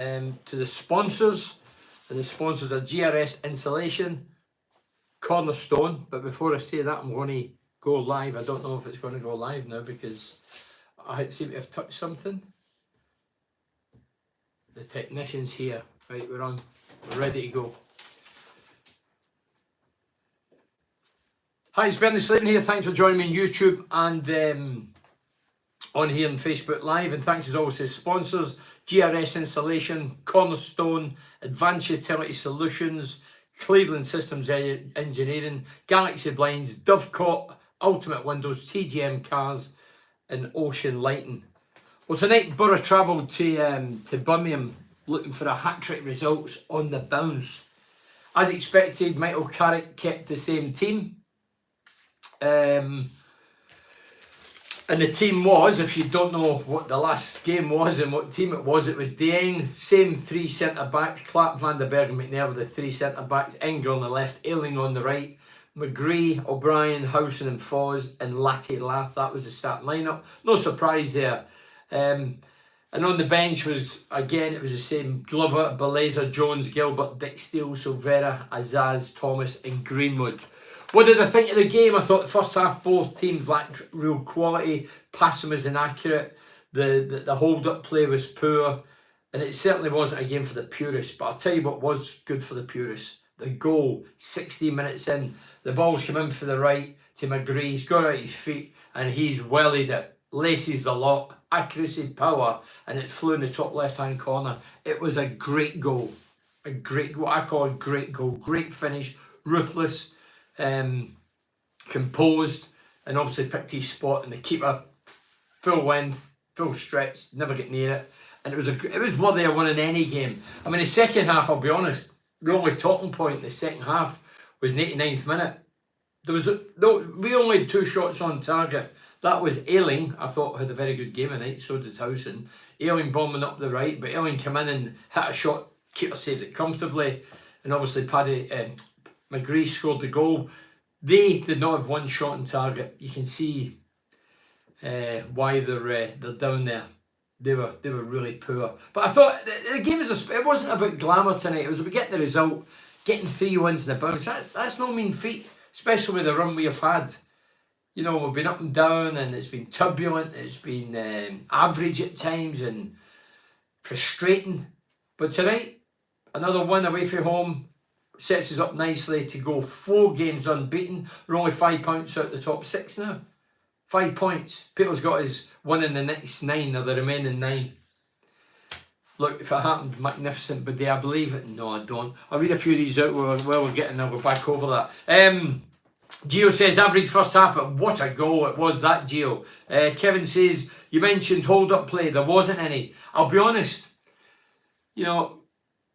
to the sponsors, and the sponsors are GRS Insulation, Cornerstone. But before I say that, I'm going to go live. I don't know if it's going to go live now because I seem to have touched something. The technician's here. Right, we're on. We're ready to go. Hi, it's Bernie Sladen here. Thanks for joining me on YouTube and on here on Facebook Live. And thanks as always to sponsors, GRS Insulation, Cornerstone, Advanced Utility Solutions, Cleveland Systems Engineering, Galaxy Blinds, Dovecot, Ultimate Windows, TGM Cars, and Ocean Lighting. Well, tonight Borough travelled to Birmingham looking for a hat-trick results on the bounce. As expected, Michael Carrick kept the same team. And the team was, if you don't know what the last game was and what team it was Dieng, same three centre-backs, Clark, Van der Berg and McNair were the three centre-backs, Engel on the left, Ayling on the right, McGree, O'Brien, Howson and Foz, and Latte Lath. That was the starting lineup. No surprise there. And on the bench was, again, it was the same, Glover, Belazer, Jones, Gilbert, Dick Steele, Silvera, Azaz, Thomas and Greenwood. What did I think of the game? I thought the first half both teams lacked real quality. Passing was inaccurate. The hold-up play was poor. And it certainly wasn't a game for the purists. But I'll tell you what was good for the purists. The goal, 16 minutes in. The ball's come in for the right to McGree. He's got out his feet and he's wellied it. Laces the lot. Accuracy, power. And it flew in the top left-hand corner. It was a great goal. A great goal. I call it a great goal. Great finish. Ruthless. Composed, and obviously picked his spot, and the keeper full length, full stretch, never get near it, and it was worthy of winning any game. I mean, the second half, I'll be honest, the only talking point in the second half was the 89th minute. We only had two shots on target. That was Ayling. I thought had a very good game tonight. So did Howson. Ayling bombing up the right, but Ayling came in and hit a shot. Keeper saved it comfortably, and obviously McGree scored the goal. They did not have one shot on target. You can see why they're down there. They were really poor. But I thought the game it wasn't about glamour tonight. It was about getting the result, getting 3 wins in the bounce. That's no mean feat, especially with the run we have had. You know, we've been up and down, and it's been turbulent. It's been average at times and frustrating. But tonight, another win away from home. Sets us up nicely to go 4 games unbeaten. We're only 5 points out the top 6 now. 5 points. Peter's got his one in the next 9, or the remaining 9. Look, if it happened, magnificent, but do I believe it? No, I don't. I'll read a few of these out while we're getting, I'll go back over that. Gio says, average first half, but what a goal it was, that Gio. Kevin says, you mentioned hold-up play. There wasn't any. I'll be honest, you know,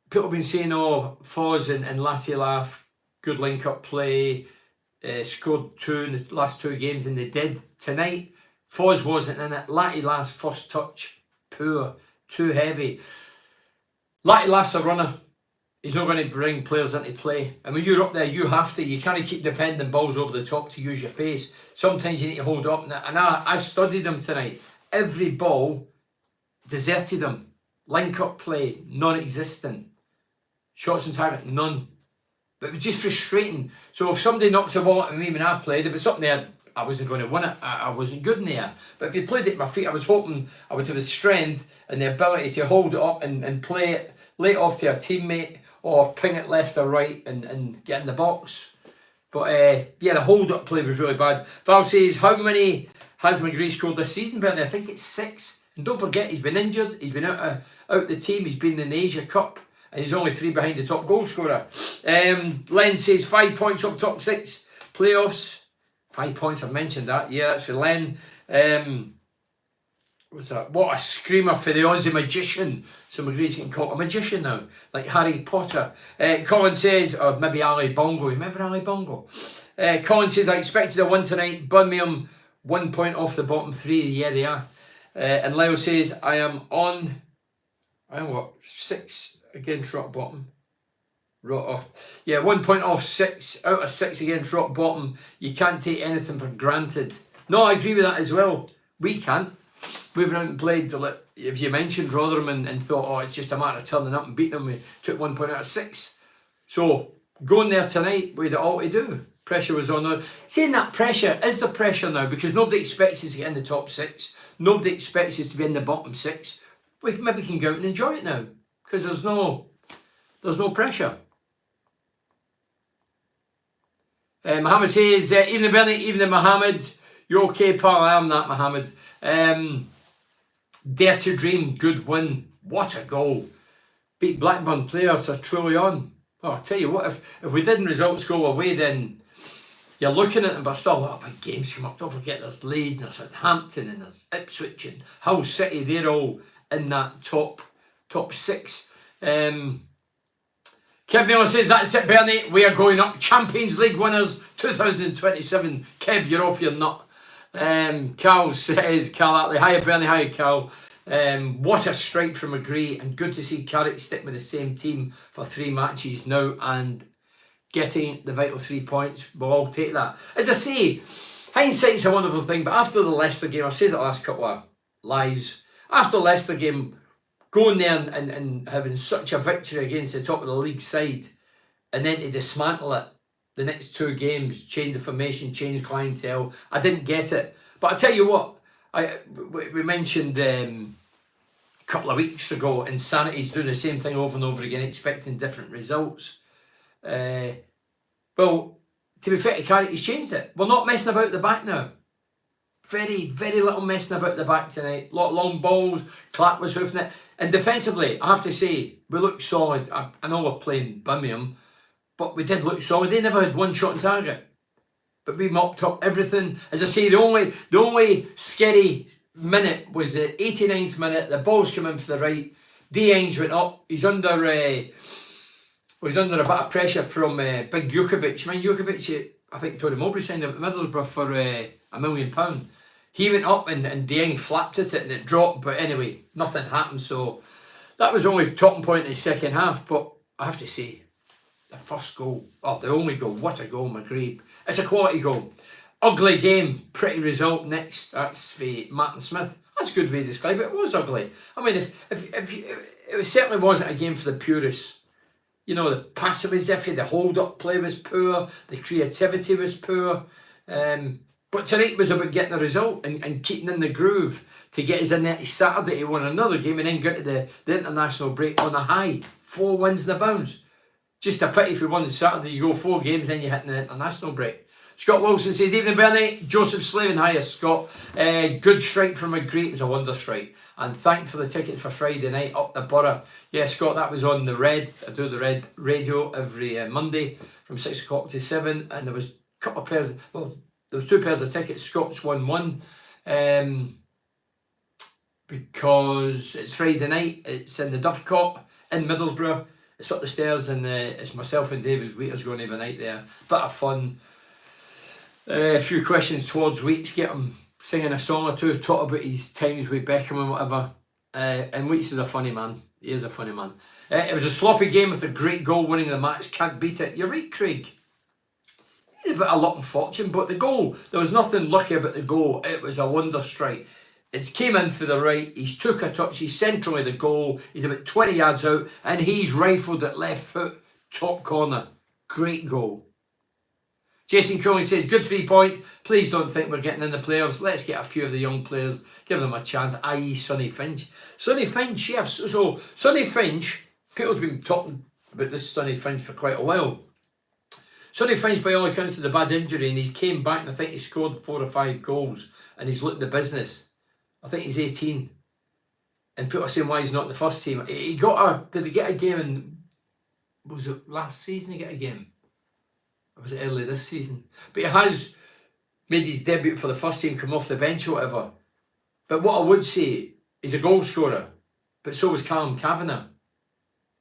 people have been saying, oh, Foz and Latte Lath, good link-up play, scored 2 in the last 2 games, and they did. Tonight, Foz wasn't in it. Latte Lath's first touch, poor, too heavy. Latte Lath's a runner. He's not going to bring players into play. And when you're up there, you have to. You can't keep defending balls over the top to use your pace. Sometimes you need to hold up. And I studied him tonight. Every ball deserted him. Link-up play, non-existent. Shots on target, none. But it was just frustrating. So if somebody knocks a ball at me when I played, if it's up there, I wasn't going to win it. I wasn't good in the air. But if you played it at my feet, I was hoping I would have the strength and the ability to hold it up and play it, lay it off to a teammate, or ping it left or right and get in the box. But yeah, the hold-up play was really bad. Val says, how many has McGree scored this season, Bernie? I think it's 6. And don't forget, he's been injured. He's been out the team. He's been in the Asia Cup. And he's only 3 behind the top goal scorer. Len says 5 points up top 6 playoffs. 5 points, I've mentioned that. Yeah, that's for Len. What's that? What a screamer for the Aussie magician. So McGree's getting called a magician now, like Harry Potter. Colin says, or maybe Ali Bongo. Remember Ali Bongo? Colin says, I expected a win tonight. Birmingham 1 point off the bottom 3. Yeah, they are. And Leo says, I am what? 6. Against rock bottom. Yeah, 1 point off 6 out of 6 against rock bottom. You can't take anything for granted. No, I agree with that as well. We can't. We haven't played till if you mentioned Rotherham and thought, oh, it's just a matter of turning up and beating them, we took 1 point out of 6. So going there tonight, we had it all to do. Pressure was on. Saying that, pressure is the pressure now, because nobody expects us to get in the top 6. Nobody expects us to be in the bottom 6. We maybe can go out and enjoy it now, because there's no pressure. Mohammed says, evening Bernie, evening Mohammed. You okay, pal? I am that, Mohammed. Dare to dream, good win. What a goal. Beat Blackburn, players are truly on. Oh, I'll tell you what, if we didn't results go away, then you're looking at them, but still a lot of big games come up. Don't forget there's Leeds and there's Southampton and there's Ipswich and Hull City. They're all in that top 6. Kev Miller says, that's it, Bernie. We are going up. Champions League winners 2027. Kev, you're off your nut. Carl says, Carl Atley, hiya Bernie, hiya Carl. What a strike from McGree, and good to see Carrick stick with the same team for 3 matches now and getting the vital 3 points. We'll all take that. As I say, hindsight's a wonderful thing, but after the Leicester game, I've said it the last couple of lives, after the Leicester game, going there and having such a victory against the top of the league side, and then to dismantle it the next 2 games, change the formation, change clientele, I didn't get it. But I tell you what, we mentioned a couple of weeks ago, Insanity's doing the same thing over and over again, expecting different results. Well, to be fair to Carrick, he's changed it. We're not messing about the back now. Very, very little messing about the back tonight. A lot of long balls, Clark was hoofing it. And defensively, I have to say, we looked solid. I know we're playing Birmingham, but we did look solid. They never had one shot on target, but we mopped up everything. As I say, the only scary minute was the 89th minute. The ball's come in for the right. Dieng's went up. He's under a bit of pressure from big Jukovic. I mean, Jukovic, I think Tony Mowbray signed him at Middlesbrough for £1 million. He went up and Dieng flapped at it and it dropped. But anyway, nothing happened. So that was only talking point in the second half. But I have to say, the first goal, the only goal, what a goal, McGree. It's a quality goal. Ugly game, pretty result next. That's for Martin Smith. That's a good way to describe it. It was ugly. I mean, it certainly wasn't a game for the purists. You know, the passing was iffy, the hold-up play was poor, the creativity was poor. But tonight was about getting a result and keeping in the groove to get us in there to Saturday to win another game and then go to the international break on a high. 4 wins in the bounce. Just a pity if we won on Saturday, you go 4 games, then you hit the international break. Scott Wilson says, evening Bernie, Joseph Slavin, hiya Scott. Good strike from McGree, it was a wonder strike. And thank for the ticket for Friday night up the Borough. Yeah, Scott, that was on the Red. I do the Red radio every Monday from 6 o'clock to 7. And there was a couple of pairs, well, there was 2 pairs of tickets. Scott's won one. Because it's Friday night, it's in the Dovecot in Middlesbrough. It's up the stairs and it's myself and David Wheater's going to have a night there. Bit of fun. A few questions towards Weeks, get him singing a song or 2, talk about his times with Beckham and whatever. And Weeks is a funny man. He is a funny man. It was a sloppy game with a great goal winning the match. Can't beat it. You're right, Craig. A bit of luck and fortune, but the goal, there was nothing lucky about the goal. It was a wonder strike. It came in for the right, he's took a touch, he's centrally the goal, he's about 20 yards out, and he's rifled it left foot, top corner. Great goal. Jason Cooley says, good 3 points. Please don't think we're getting in the playoffs. Let's get a few of the young players, give them a chance, i.e. Sonny Finch. Sonny Finch, yes. So Sonny Finch, people's been talking about this Sonny Finch for quite a while. Sonny Finch, by all accounts, had a bad injury, and he's came back, and I think he scored 4 or 5 goals, and he's looking the business. I think he's 18. And people are saying why he's not in the first team. Did he get a game in, was it last season he got a game? Or was it early this season? But he has made his debut for the first team, come off the bench or whatever. But what I would say, he's a goal scorer. But so was Callum Kavanagh.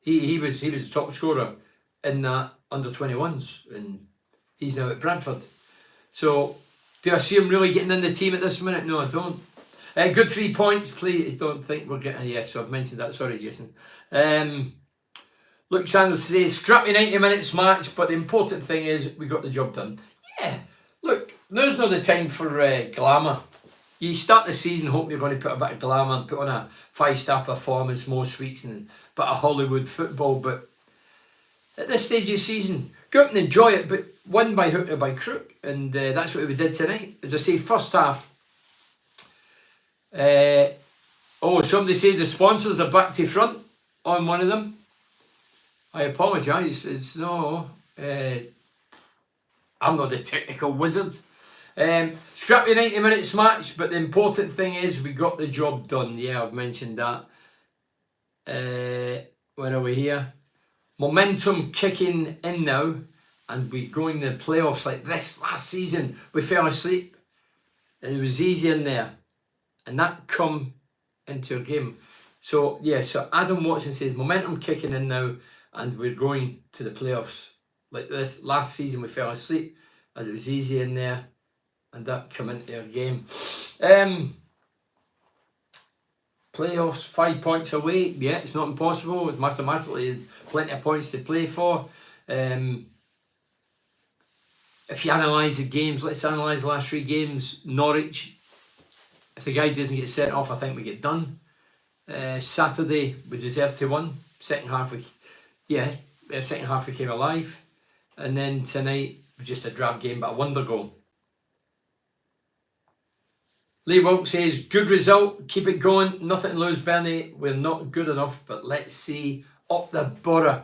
He was the top scorer in that under-21s. And he's now at Bradford. So, do I see him really getting in the team at this minute? No, I don't. Good 3 points, please. Don't think we're getting. Yes, so I've mentioned that. Sorry, Jason. Luke Sanders says, scrappy 90 minutes match, but the important thing is we got the job done. Yeah, look, now's not the time for glamour. You start the season hoping you're going to put a bit of glamour and put on a 5-star performance most weeks and a bit of Hollywood football, but at this stage of the season, go out and enjoy it, but win by hook or by crook, and that's what we did tonight. As I say, first half. Somebody says the sponsors are back to front on one of them. I apologise. It's no. I'm not the technical wizard. Scrappy 90 minutes match, but the important thing is we got the job done. Yeah, I've mentioned that. Where are we here? Momentum kicking in now, and we're going to the playoffs like this. Last season, we fell asleep. It was easy in there, and that come into a game. So, yeah, so Adam Watson says, momentum kicking in now, and we're going to the playoffs like this. Last season, we fell asleep, as it was easy in there, and that come into a game. Playoffs, 5 points away. Yeah, it's not impossible. Mathematically, plenty of points to play for. If you analyse the games, let's analyse the last 3 games. Norwich, if the guy doesn't get sent off, I think we get done. Saturday, we deserve to win. Second half, we came alive. And then tonight, was just a drab game, but a wonder goal. Lee Wilk says, good result, keep it going, nothing to lose, Bernie. We're not good enough, but let's see up the borough.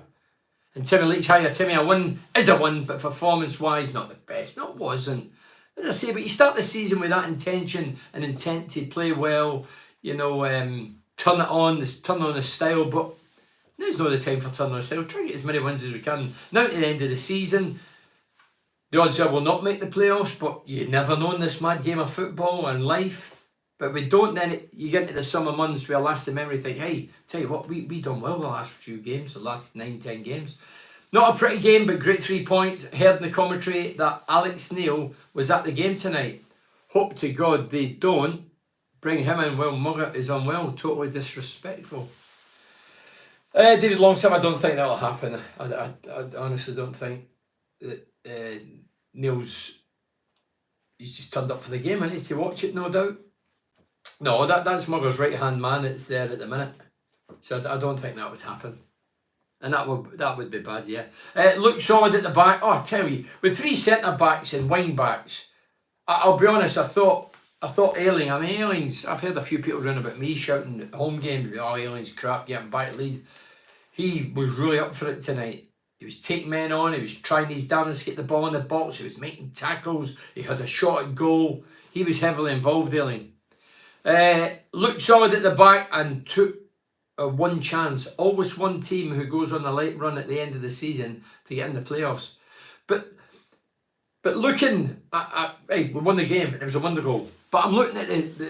And Timmy Leach, hiya Timmy, a win is a win, but performance-wise, not the best. No, it wasn't. As I say, but you start the season with that intention and intent to play well, you know, turn on the style, but there's no the time for turning on the style. Try to get as many wins as we can. Now to the end of the season, the odds are we'll not make the playoffs, but you never know in this mad game of football and life. But we don't, then you get into the summer months where last the memory think, hey, tell you what, we done well the last few games, the last 9-10 games. Not a pretty game, but great 3 points. Heard in the commentary that Alex Neil was at the game tonight. Hope to God they don't bring him in while Mugger is unwell. Totally disrespectful. David Longsam, I don't think that'll happen. I honestly don't think that Neil's he's just turned up for the game, isn't he, to watch it, no doubt. No, that's Mugger's right hand man that's there at the minute, so I don't think that would happen, and that would be bad. Yeah, look solid at the back. Oh, I tell you, with 3 centre backs and wing backs, I'll be honest. I thought Ayling. I mean, Ayling's. I've heard a few people run about me shouting at home games, "Oh, Ayling's crap, getting back at Leeds." He was really up for it tonight. He was taking men on, he was trying his damnedest to get the ball in the box, he was making tackles, he had a shot at goal. He was heavily involved, Ayling. Looked solid at the back and took one chance. Always one team who goes on a late run at the end of the season to get in the playoffs. But looking at hey, we won the game and it was a wonder goal. But I'm looking at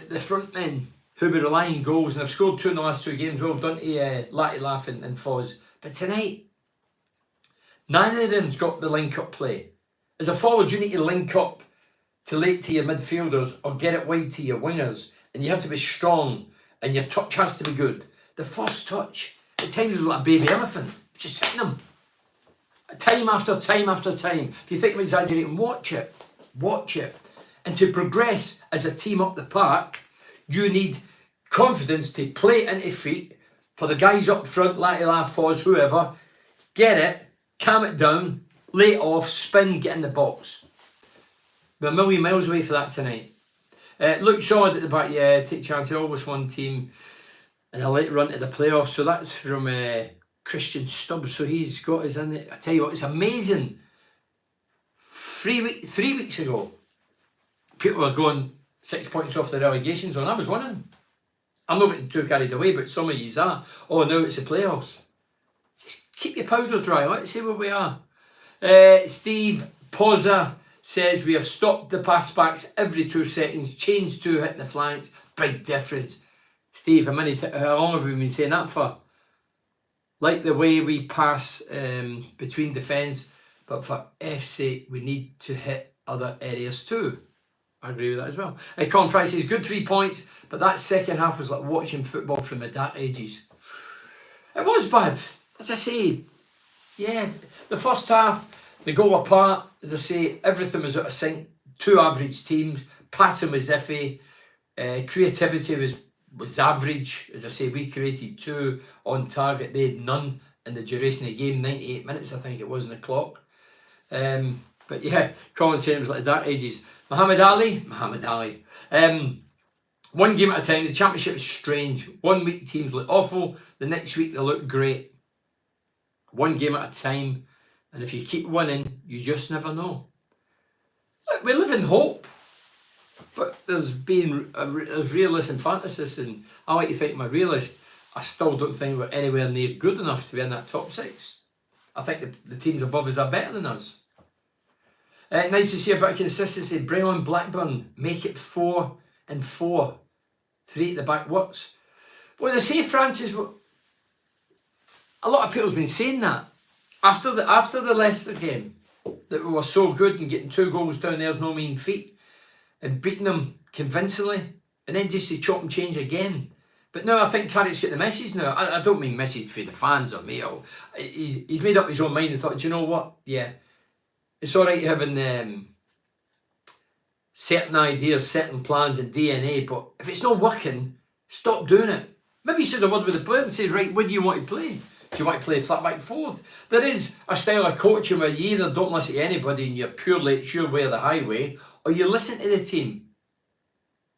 the front men who were relying goals, and have scored 2 in the last 2 games. Well done to Latty Laugh and Foz. But tonight, neither of them's got the link-up play. As a forward, you need to link up to late to your midfielders or get it wide to your wingers. And you have to be strong and your touch has to be good. The first touch, at times, was like a baby elephant. Just hitting them. Time after time after time. If you think I'm exaggerating, watch it. Watch it. And to progress as a team up the park, you need confidence to play it into feet for the guys up front, Latty Laugh, Foz, whoever. Get it. Calm it down, lay it off, spin, get in the box. We're a million miles away for that tonight. Look solid at the back, yeah, take chances, always one team. And a late run to the playoffs. So that's from Christian Stubbs. So he's got his in it. I tell you what, it's amazing. 3 weeks ago, people were going 6 points off the relegation zone. I was winning. I'm not getting too carried away, but some of yous are. Oh, now it's the playoffs. Keep your powder dry. Let's see where we are. Steve Pozza says we have stopped the pass backs every 2 seconds. Changed to hitting the flanks. Big difference. Steve, how long have we been saying that for? Like the way we pass between defence, but for F's sake, we need to hit other areas too. I agree with that as well. Colin Fry says good 3 points, but that second half was like watching football from the dark ages. It was bad. As I say, yeah, the first half, they go apart. As I say, everything was out of sync. 2 average teams. Passing was iffy. Creativity was average. As I say, we created 2 on target. They had none in the duration of the game. 98 minutes, I think it was, on the clock. But yeah, Colin saying it was like the dark ages. Muhammad Ali. One game at a time. The championship is strange. 1 week teams look awful. The next week they look great. 1 game at a time. And if you keep winning, you just never know. Look, we live in hope. But there's realists and fantasists, and I like to think I'm a realist. I still don't think we're anywhere near good enough to be in that top 6. I think the teams above us are better than us. Nice to see a bit of consistency. Bring on Blackburn. Make it 4 and 4. 3 at the back works. Well, as I say, Francis, a lot of people's been saying that after the Leicester game, that we were so good and getting 2 goals down there's no mean feat, and beating them convincingly, and then just to chop and change again. But no, I think Carrick's got the message now. I don't mean message for the fans or me. He's made up his own mind and thought, do you know what? Yeah, it's all right having certain ideas, certain plans and DNA, but if it's not working, stop doing it. Maybe he said a word with the player and says, right, what do you want to play? Do you want to play flat back forward? There is a style of coaching where you either don't listen to anybody and you're purely, it's your way or the highway, or you listen to the team.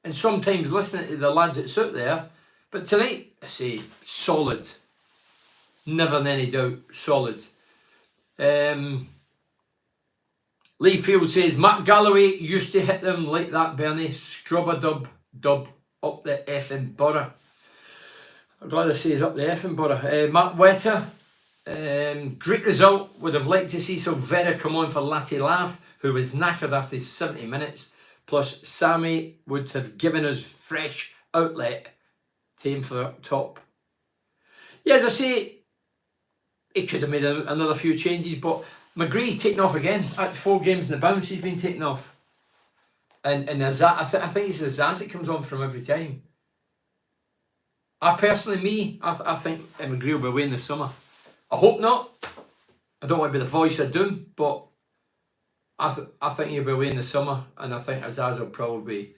And sometimes listening to the lads that's out there. But tonight, I say, solid. Never in any doubt, solid. Lee Field says, Matt Galloway used to hit them like that, Bernie. Scrub-a-dub up the effing borough. I'm glad I say he's up the effing borough. Matt Wetter, great result. Would have liked to see Silvera come on for Latte Laugh, who was knackered after 70 minutes. Plus, Sammy would have given us fresh outlet to aim for up top. Yeah, as I say, he could have made another few changes, but McGree taking off again. At 4 games in the bounce, he's been taken off. And I think it's Azaz that comes on from every time. I personally, I think McGree will be away in the summer. I hope not. I don't want to be the voice of doom, but I think he'll be away in the summer, and I think Azaz will probably be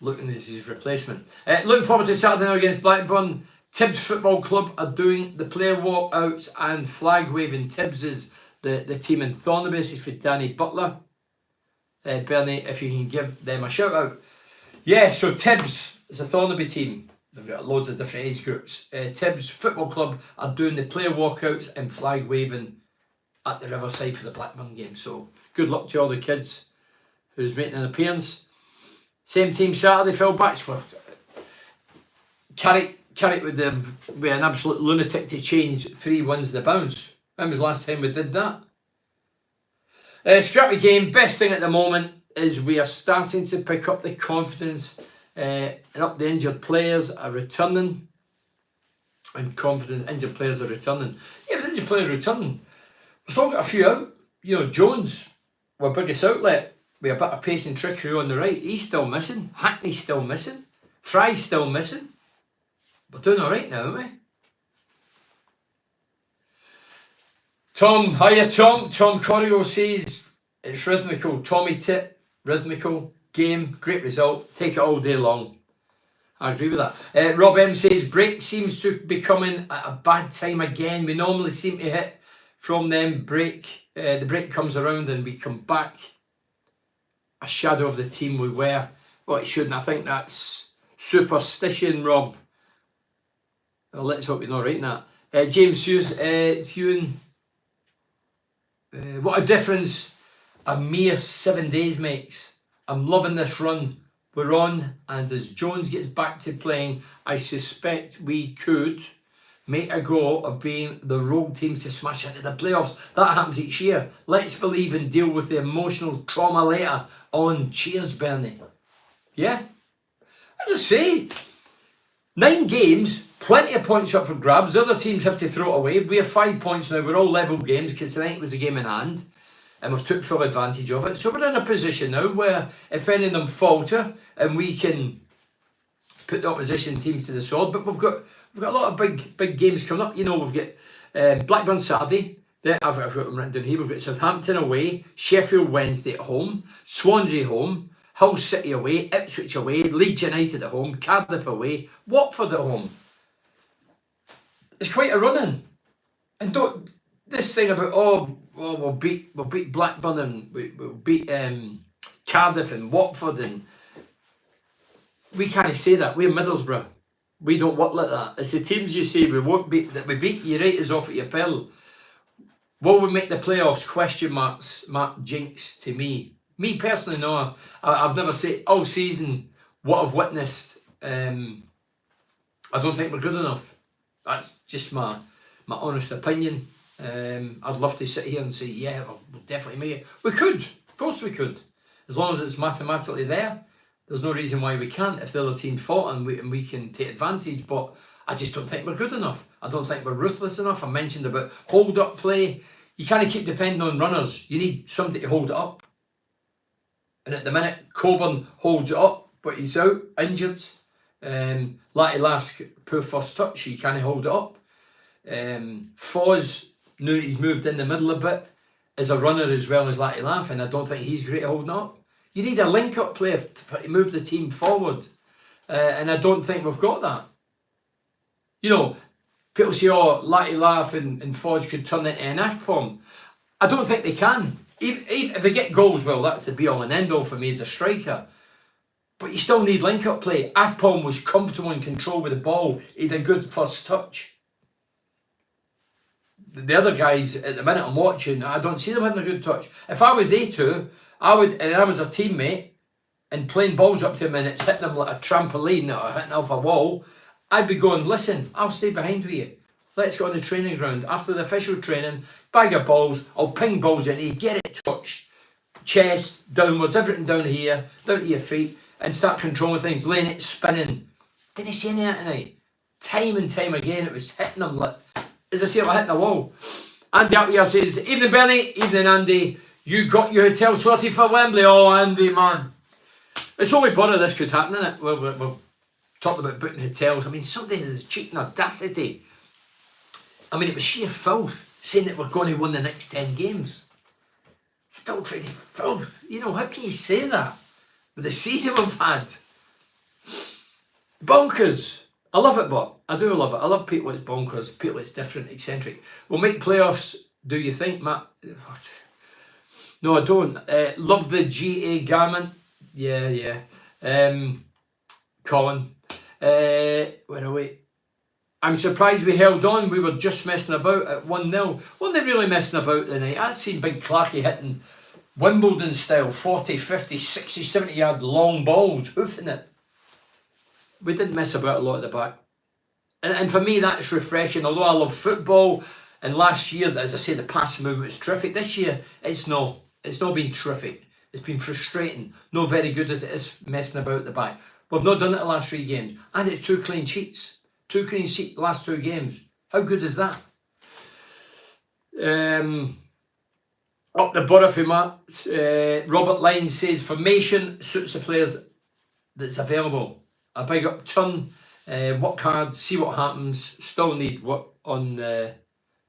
looking as his replacement. Looking forward to Saturday now against Blackburn. Tibbs Football Club are doing the player walkouts and flag waving. Tibbs is the team in Thornaby. This is for Danny Butler. Bernie, if you can give them a shout out. Yeah, so Tibbs is a Thornaby team. They've got loads of different age groups. Tibbs Football Club are doing the player walkouts and flag waving at the Riverside for the Blackburn game. So good luck to all the kids who's making an appearance. Same team Saturday, Phil Batchford. Carrick with an absolute lunatic to change 3 wins the bounce. When was the last time we did that? Scrappy game. Best thing at the moment is we are starting to pick up the confidence and up the injured players are returning. And confidence, injured players are returning. Yeah, but injured players returning. We've still got a few out. You know, Jones, our biggest outlet, with a bit of pace and trickery on the right. He's still missing. Hackney's still missing. Fry's still missing. We're doing all right now, aren't we? Tom, hiya Tom. Tom Corio says it's rhythmical. Tommy Tip, rhythmical. Game, great result. Take it all day long. I agree with that. Rob M says break seems to be coming at a bad time again. We normally seem to hit from them break. The break comes around and we come back a shadow of the team we were. Well, it shouldn't. I think that's superstition, Rob. Well, let's hope you're not writing that. James Hughes, Hewan. What a difference a mere 7 days makes. I'm loving this run we're on, and as Jones gets back to playing, I suspect we could make a go of being the rogue team to smash into the playoffs. That happens each year. Let's believe and deal with the emotional trauma later on. Cheers, Bernie. Yeah? As I say, 9 games, plenty of points up for grabs. The other teams have to throw it away. We have 5 points now. We're all level games because tonight was a game in hand. And we've took full advantage of it. So we're in a position now where if any of them falter and we can put the opposition teams to the sword, but we've got a lot of big games coming up. You know, we've got Blackburn Saturday. I've got them written down here. We've got Southampton away, Sheffield Wednesday at home, Swansea home, Hull City away, Ipswich away, Leeds United at home, Cardiff away, Watford at home. It's quite a run-in. And don't this thing about we'll beat Blackburn and we'll beat Cardiff and Watford, and we can't say that. We're Middlesbrough. We don't work like that. It's the teams you say we won't beat that we beat. You rate us off at your pill. Will we make the playoffs? Question marks. Mark jinx to me. Me personally, no. I've never said all season what I've witnessed. I don't think we're good enough. That's just my honest opinion. I'd love to sit here and say, yeah, we'll definitely make it. We could, of course we could. As long as it's mathematically there, there's no reason why we can't if the other team fought and we can take advantage. But I just don't think we're good enough. I don't think we're ruthless enough. I mentioned about hold-up play. You can't keep depending on runners. You need somebody to hold it up. And at the minute, Coburn holds it up, but he's out, injured. Latty Lask, poor first touch, he can't hold it up. Foz, now he's moved in the middle a bit, is a runner as well as Latty Laugh, and I don't think he's great at holding up. You need a link-up player to move the team forward, and I don't think we've got that. You know, people say, oh, Latty Laugh and Foz could turn into an Akpom. I don't think they can. If they get goals, well, that's the be-all and end-all for me as a striker. But you still need link-up play. Akpom was comfortable in control with the ball. He had a good first touch. The other guys, at the minute I'm watching, I don't see them having a good touch. If I was A2, and I was a teammate, and playing balls up to him and it's hitting them like a trampoline or hitting off a wall, I'd be going, listen, I'll stay behind with you. Let's go on the training ground. After the official training, bag of balls, I'll ping balls in here, get it touched, chest, downwards, everything down here, down to your feet, and start controlling things, laying it, spinning. Didn't see any of that tonight. Time and time again, it was hitting them like, as I say, like hitting a wall. Andy up here says, evening Bernie, evening Andy, you got your hotel sorted for Wembley? Oh, Andy, man. It's only Borough this could happen, isn't it? We're talking about booking hotels. I mean, somebody has cheating audacity. I mean, it was sheer filth, saying that we're going to win the next 10 games. Still trying to filth. You know, how can you say that? With the season we've had. Bonkers. I love it, but I do love it. I love people that's bonkers, people that's different, eccentric. We'll make playoffs, do you think, Matt? No, I don't. Love the GA garment. Yeah. Colin. Where are we? I'm surprised we held on. We were just messing about at 1-0. Weren't they really messing about tonight? I'd seen Big Clarkey hitting Wimbledon style 40, 50, 60, 70 yard long balls, hoofing it. We didn't mess about a lot at the back. And for me, that's refreshing. Although I love football, and last year, as I say, the pass movement was terrific. This year, it's not been terrific. It's been frustrating. Not very good as it is messing about at the back. We've not done it the last 3 games. And it's 2 clean sheets. 2 clean sheets the last 2 games. How good is that? Up the Borough for Matt. Robert Lyons says, formation suits the players that's available. A big up turn, work hard, see what happens. Still need work on the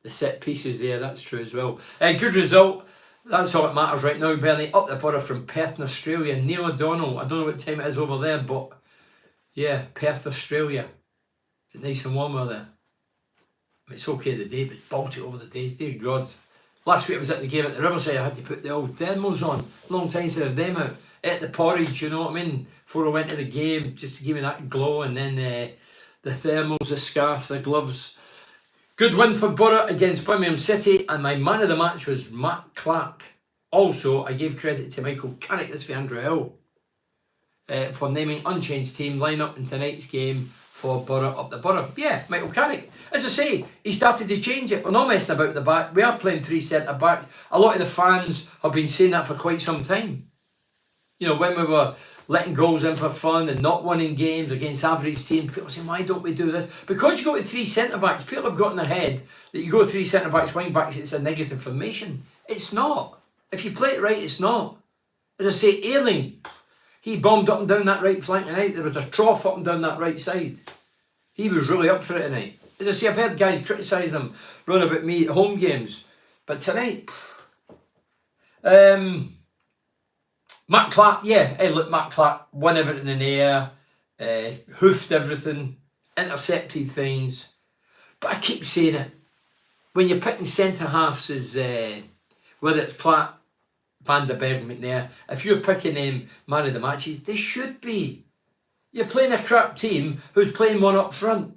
set pieces there, that's true as well. Good result. That's all that matters right now, Bernie. Up the Borough from Perth in Australia. Neil O'Donnell. I don't know what time it is over there, but yeah, Perth, Australia. Is it nice and warm over there? I mean, it's okay today, but it's Baltic over the days. Dear God. Last week I was at the game at the Riverside. I had to put the old thermals on. Long time since I had them out. Ate the porridge, you know what I mean? Before I went to the game, just to give me that glow. And then the thermals, the scarf, the gloves. Good win for Borough against Birmingham City. And my man of the match was Matt Clark. Also, I gave credit to Michael Carrick, this for Andrew Hill, for naming unchanged team lineup in tonight's game for Borough up the Borough. Yeah, Michael Carrick. As I say, he started to change it. We're not messing about the back. We are playing 3 centre backs. A lot of the fans have been saying that for quite some time. You know, when we were letting goals in for fun and not winning games against average teams, people saying, why don't we do this? Because you go to 3 centre backs, people have got in their head that you go 3 centre backs, wing backs, it's a negative formation. It's not. If you play it right, it's not. As I say, Ayling, he bombed up and down that right flank tonight. There was a trough up and down that right side. He was really up for it tonight. As I say, I've heard guys criticise him, run about me at home games. But tonight, Matt Clark, yeah. Hey, look, Matt Clark won everything in the air, hoofed everything, intercepted things. But I keep saying it. When you're picking centre halves as whether it's Clark, Van der Berg, McNair, if you're picking man of the matches, they should be. You're playing a crap team who's playing one up front,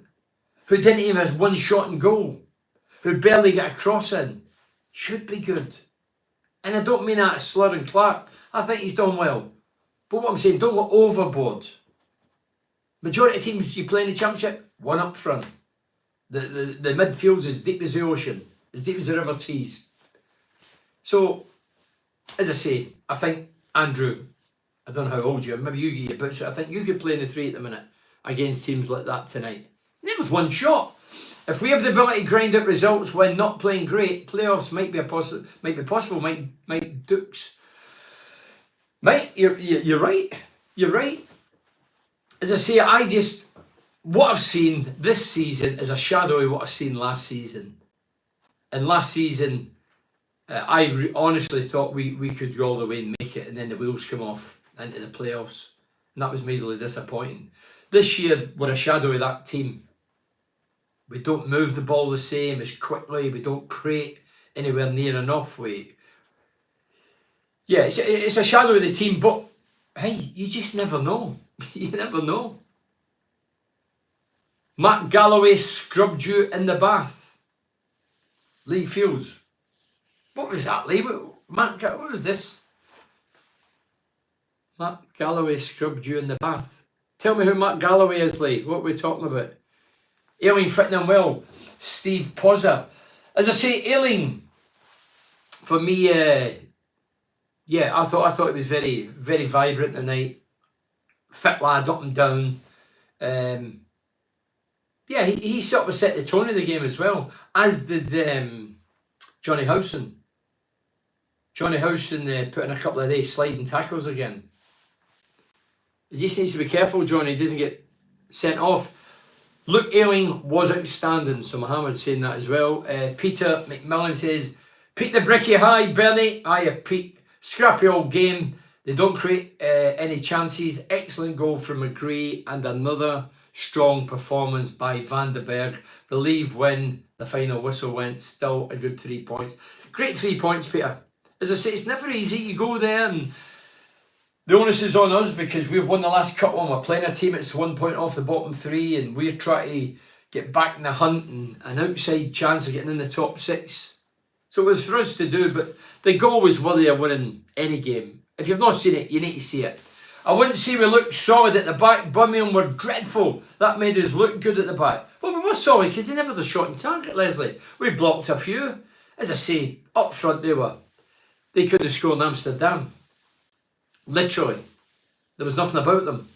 who didn't even have one shot and goal, who barely got a cross in. Should be good. And I don't mean that as slurring Clark. I think he's done well. But what I'm saying, don't go overboard. Majority of teams you play in the Championship, one up front. The midfield's as deep as the ocean, as deep as the River Tees. So, as I say, I think Andrew, I don't know how old you are, maybe you get your boots, I think you could play in the 3 at the minute against teams like that tonight. And it was one shot. If we have the ability to grind out results when not playing great, playoffs might be possible. Might Dukes. Mate, you're right. You're right. As I say, what I've seen this season is a shadow of what I've seen last season. And last season, I honestly thought we could go all the way and make it, and then the wheels come off into the playoffs. And that was majorly disappointing. This year, we're a shadow of that team. We don't move the ball the same as quickly. We don't create anywhere near enough. It's a shadow of the team, but hey, you just never know. You never know. Matt Galloway scrubbed you in the bath. Lee Fields. What was that, Lee? What was this? Matt Galloway scrubbed you in the bath. Tell me who Matt Galloway is, Lee. What are we talking about? Ailing fitting him well. Steve Pozza. As I say, Ailing, for me, I thought it was very, very vibrant tonight. Fit lad, up and down. He sort of set the tone of the game as well, as did Johnny Howson. Johnny Howson put in a couple of days sliding tackles again. He just needs to be careful, Johnny, he doesn't get sent off. Luke Ayling was outstanding, so Mohammed's saying that as well. Peter McMillan says, Pete the Bricky, hi Bernie. Hiya Pete. Scrappy old game. They don't create any chances. Excellent goal from McGree and another strong performance by Van der Berg. Relieved when the final whistle went. Still a good 3 points. Great 3 points, Peter. As I say, it's never easy. You go there and the onus is on us because we've won the last couple and we're playing a team that's 1 point off the bottom 3 and we're trying to get back in the hunt and an outside chance of getting in the top 6. So it was for us to do, but the goal was worthy of winning any game. If you've not seen it, you need to see it. I wouldn't say we looked solid at the back. Birmingham were dreadful. That made us look good at the back. Well, we were solid because they never had a shot in target, Leslie. We blocked a few. As I say, up front they couldn't have scored in Amsterdam. Literally. There was nothing about them.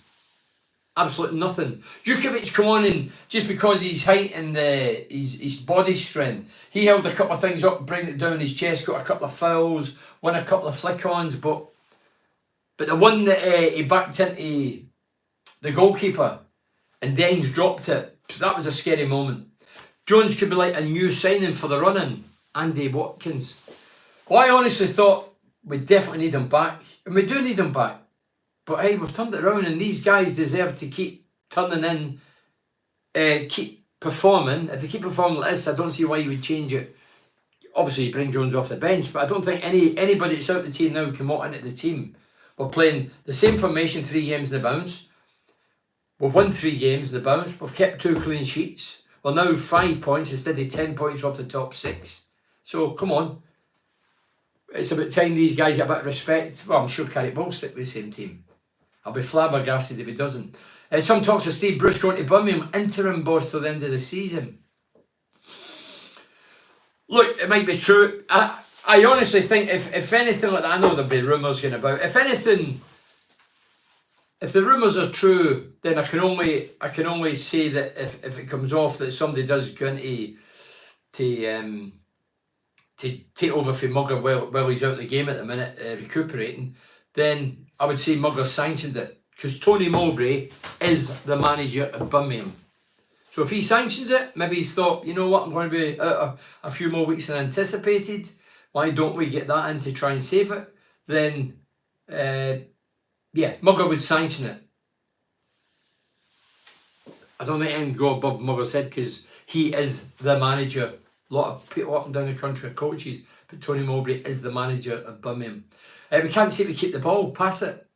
Absolutely nothing. Jukovic come on and just because his height and his body strength, he held a couple of things up, bring it down his chest, got a couple of fouls, won a couple of flick-ons, but the one that he backed into the goalkeeper and Dengs dropped it, that was a scary moment. Jones could be like a new signing for the run-in, Andy Watkins. Well, I honestly thought we definitely need him back, and we do need him back. But hey, we've turned it around, and these guys deserve to keep turning in, keep performing. If they keep performing like this, I don't see why you would change it. Obviously, you bring Jones off the bench, but I don't think anybody that's out the team now can walk into the team. We're playing the same formation, 3 games in the bounce. We've won 3 games in the bounce. We've kept 2 clean sheets. We're now 5 points instead of 10 points off the top 6. So, come on. It's about time these guys get a bit of respect. Well, I'm sure Carrick will stick with the same team. I'll be flabbergasted if he doesn't. Some talks of Steve Bruce going to Birmingham, interim boss till the end of the season. Look, it might be true. I honestly think if anything like that, I know there'll be rumours going about. If anything, if the rumours are true, then I can only say that if it comes off that somebody does go into to take over for Mugger while he's out of the game at the minute, recuperating, then I would say Mugger sanctioned it. Because Tony Mowbray is the manager of Birmingham. So if he sanctions it, maybe he's thought, you know what, I'm going to be out a few more weeks than anticipated. Why don't we get that in to try and save it? Then Yeah, Mugger would sanction it. I don't think anyone can go above Mugger's head because he is the manager. A lot of people up and down the country are coaches, but Tony Mowbray is the manager of Birmingham. We can't seem to keep the ball, pass it.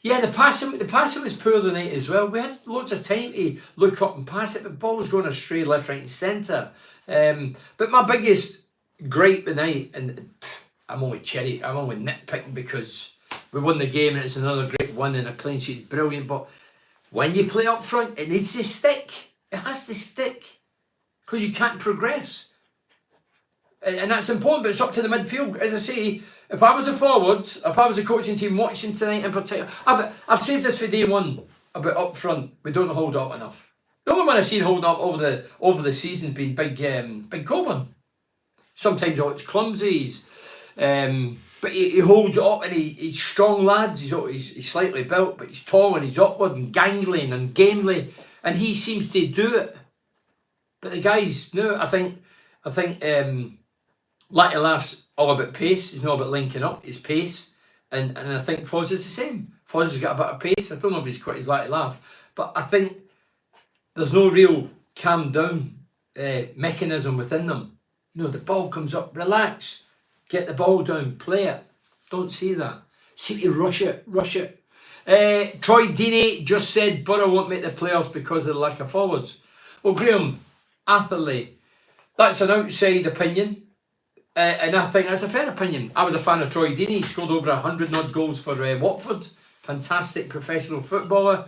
Yeah, the passing was poor the night as well. We had loads of time to look up and pass it, but the ball was going astray left, right and centre. But my biggest gripe tonight, and I'm only nitpicking because we won the game and it's another great win and a clean sheet is brilliant, but when you play up front, it needs to stick. It has to stick because you can't progress. And that's important, but it's up to the midfield. As I say, if I was a forward, if I was a coaching team watching tonight in particular, I've said this for day one about up front, we don't hold up enough. The only one I've seen hold up over the season has been Big Coburn. Sometimes it's clumsy, but he holds it up and he's strong lads. He's slightly built, but he's tall and he's upward and gangling and gamely, and he seems to do it. But the guys, no, I think Lackey Laugh's all about pace. He's not about linking up. It's pace, and I think Foz is the same. Foz has got a bit of pace. I don't know if he's quite as Lackey Laugh, but I think there's no real calm down mechanism within them. No, the ball comes up, relax, get the ball down, play it. Don't see that. Seem to rush it. Troy Deeney just said Borough won't make the playoffs because of the lack of forwards. Well, Graham Atherley, that's an outside opinion. And I think that's a fair opinion. I was a fan of Troy Deeney. He scored over 100 odd goals for Watford. Fantastic professional footballer.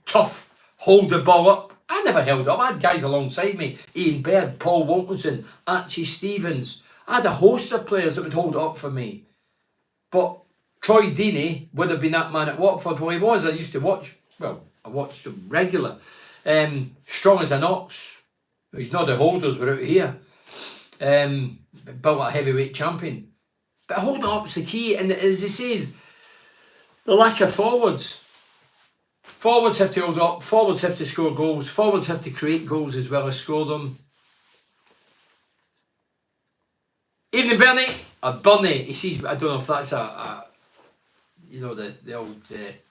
Tough, hold the ball up. I never held up. I had guys alongside me. Ian Baird, Paul Wilkinson, Archie Stevens. I had a host of players that would hold it up for me. But Troy Deeney would have been that man at Watford. Well, he was. I used to watch. Well, I watched him regular. Strong as an ox. He's not the holders, we're out here. Built a heavyweight champion. But holding up's the key, and as he says, the lack of forwards. Forwards have to hold up, forwards have to score goals, forwards have to create goals as well as score them. Evening Bernie, Bernie, he sees, I don't know if that's the old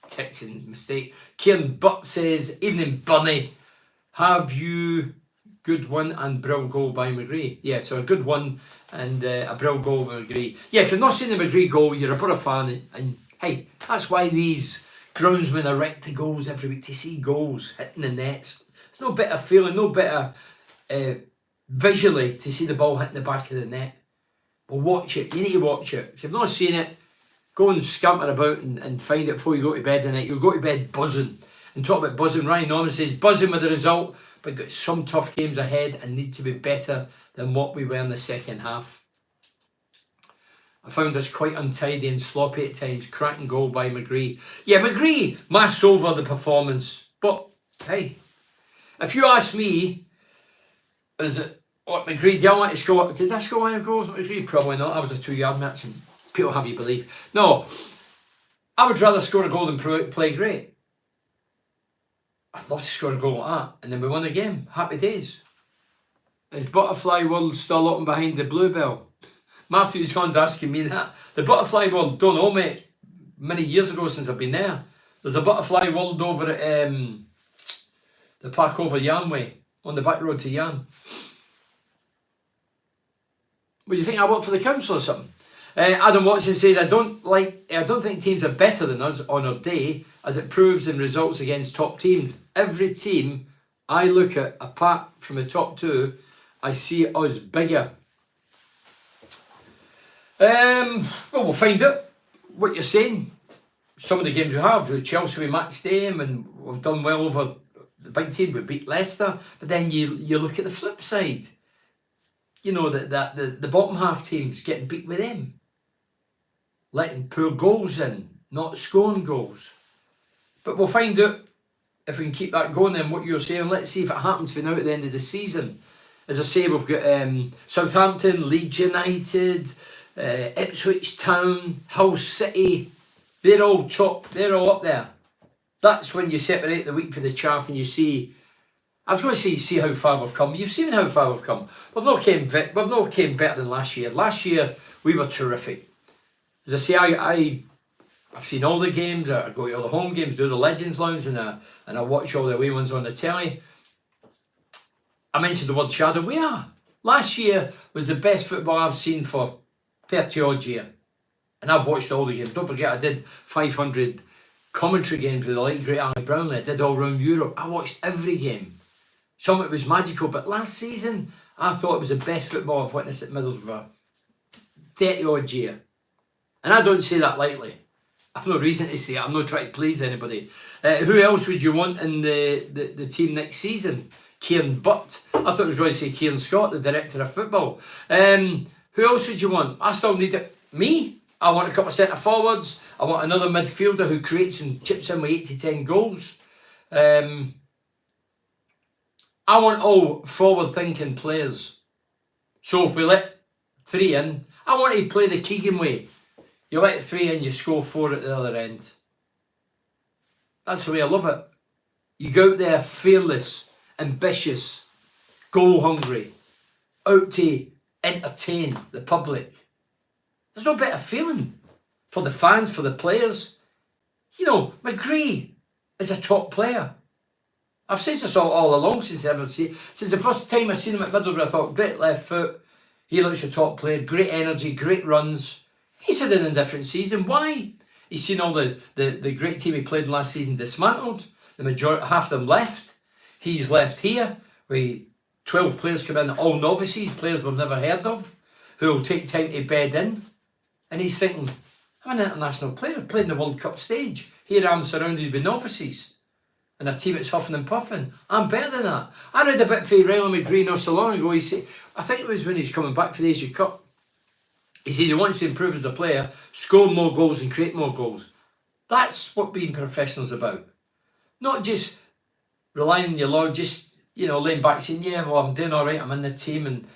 Texan mistake. Kieran Butt says, evening Bernie, have you good one and brill goal by McGree? Yeah, so a good one and a brill goal by McGree. Yeah, if you've not seen the McGree goal, you're a Borough fan, and hey, that's why these groundsmen are right to goals every week, to see goals hitting the nets. It's no better feeling, no better visually to see the ball hitting the back of the net. Well, watch it. You need to watch it. If you've not seen it, go and scamper about and find it before you go to bed tonight. You'll go to bed buzzing. And talk about buzzing, Ryan Norman says, buzzing with the result, but got some tough games ahead and need to be better than what we were in the second half. I found us quite untidy and sloppy at times. Cracking goal by McGree. Yeah, McGree massed over the performance. But, hey, if you ask me, is it what McGree, do I want to score? Did I score one of goals with McGree? Probably not. I was a 2-yard match and people have you believe. No, I would rather score a goal than play great. I'd love to score a goal like that and then we won the game. Happy days. Is Butterfly World still open behind the Bluebell? Matthew John's asking me that. The Butterfly World, don't know, mate. Many years ago since I've been there. There's a Butterfly World over at the park over Yarn Way, on the back road to Yarn. What do you think? I work for the council or something? Adam Watson says, I don't think teams are better than us on our day, as it proves in results against top teams. Every team I look at, apart from the top two, I see us bigger. Well, we'll find out what you're saying. Some of the games we have, with Chelsea we matched them and we've done well over the big team. We beat Leicester, but then you look at the flip side. You know that the bottom half teams getting beat with them, letting poor goals in, not scoring goals. But we'll find out if we can keep that going. Then what you're saying, let's see if it happens for now at the end of the season. As I say, we've got Southampton, Leeds United, Ipswich Town, Hull City. They're all top. They're all up there. That's when you separate the wheat from the chaff and you see. I was going to say, see how far we've come. You've seen how far we've come. We've not came better than last year. Last year we were terrific. As I say, I I've seen all the games. I go to all the home games, do the Legends Lounge, and I watch all the away ones on the telly. I mentioned the word shadow. We are. Last year was the best football I've seen for 30 odd years. And I've watched all the games. Don't forget, I did 500 commentary games with the late great Ali Brownlee. I did all around Europe. I watched every game. Some of it was magical, but last season, I thought it was the best football I've witnessed at Middlesbrough. 30 odd year. And I don't say that lightly. I've no reason to say it. I'm not trying to please anybody. Who else would you want in the team next season? Kieran Butt. I thought I was going to say Kieran Scott, the director of football. Who else would you want? I still need it. Me? I want a couple of centre forwards. I want another midfielder who creates and chips in with 8 to 10 goals. I want all forward-thinking players. So if we let 3 in, I want to play the Keegan way. You let 3 in, you score 4 at the other end. That's the way I love it. You go out there fearless, ambitious, goal-hungry, out to entertain the public. There's no better feeling for the fans, for the players. You know, McGree is a top player. I've said this all along since the first time I seen him at Middlesbrough. I thought, great left foot. He looks a top player. Great energy, great runs. He's had an indifferent season. Why? He's seen all the great team he played last season dismantled. The majority, half of them left. He's left here with 12 players come in, all novices, players we've never heard of, who will take time to bed in. And he's thinking, I'm an international player, I've played in the World Cup stage. Here I am surrounded with novices and a team that's huffing and puffing. I'm better than that. I read a bit for Ryan McGree not so long ago. He said, I think it was when he's coming back for the Asia Cup. He said he wants to improve as a player, score more goals and create more goals. That's what being professional is about. Not just relying on your Lord, just, laying back saying, yeah, well, I'm doing all right, I'm in the team. And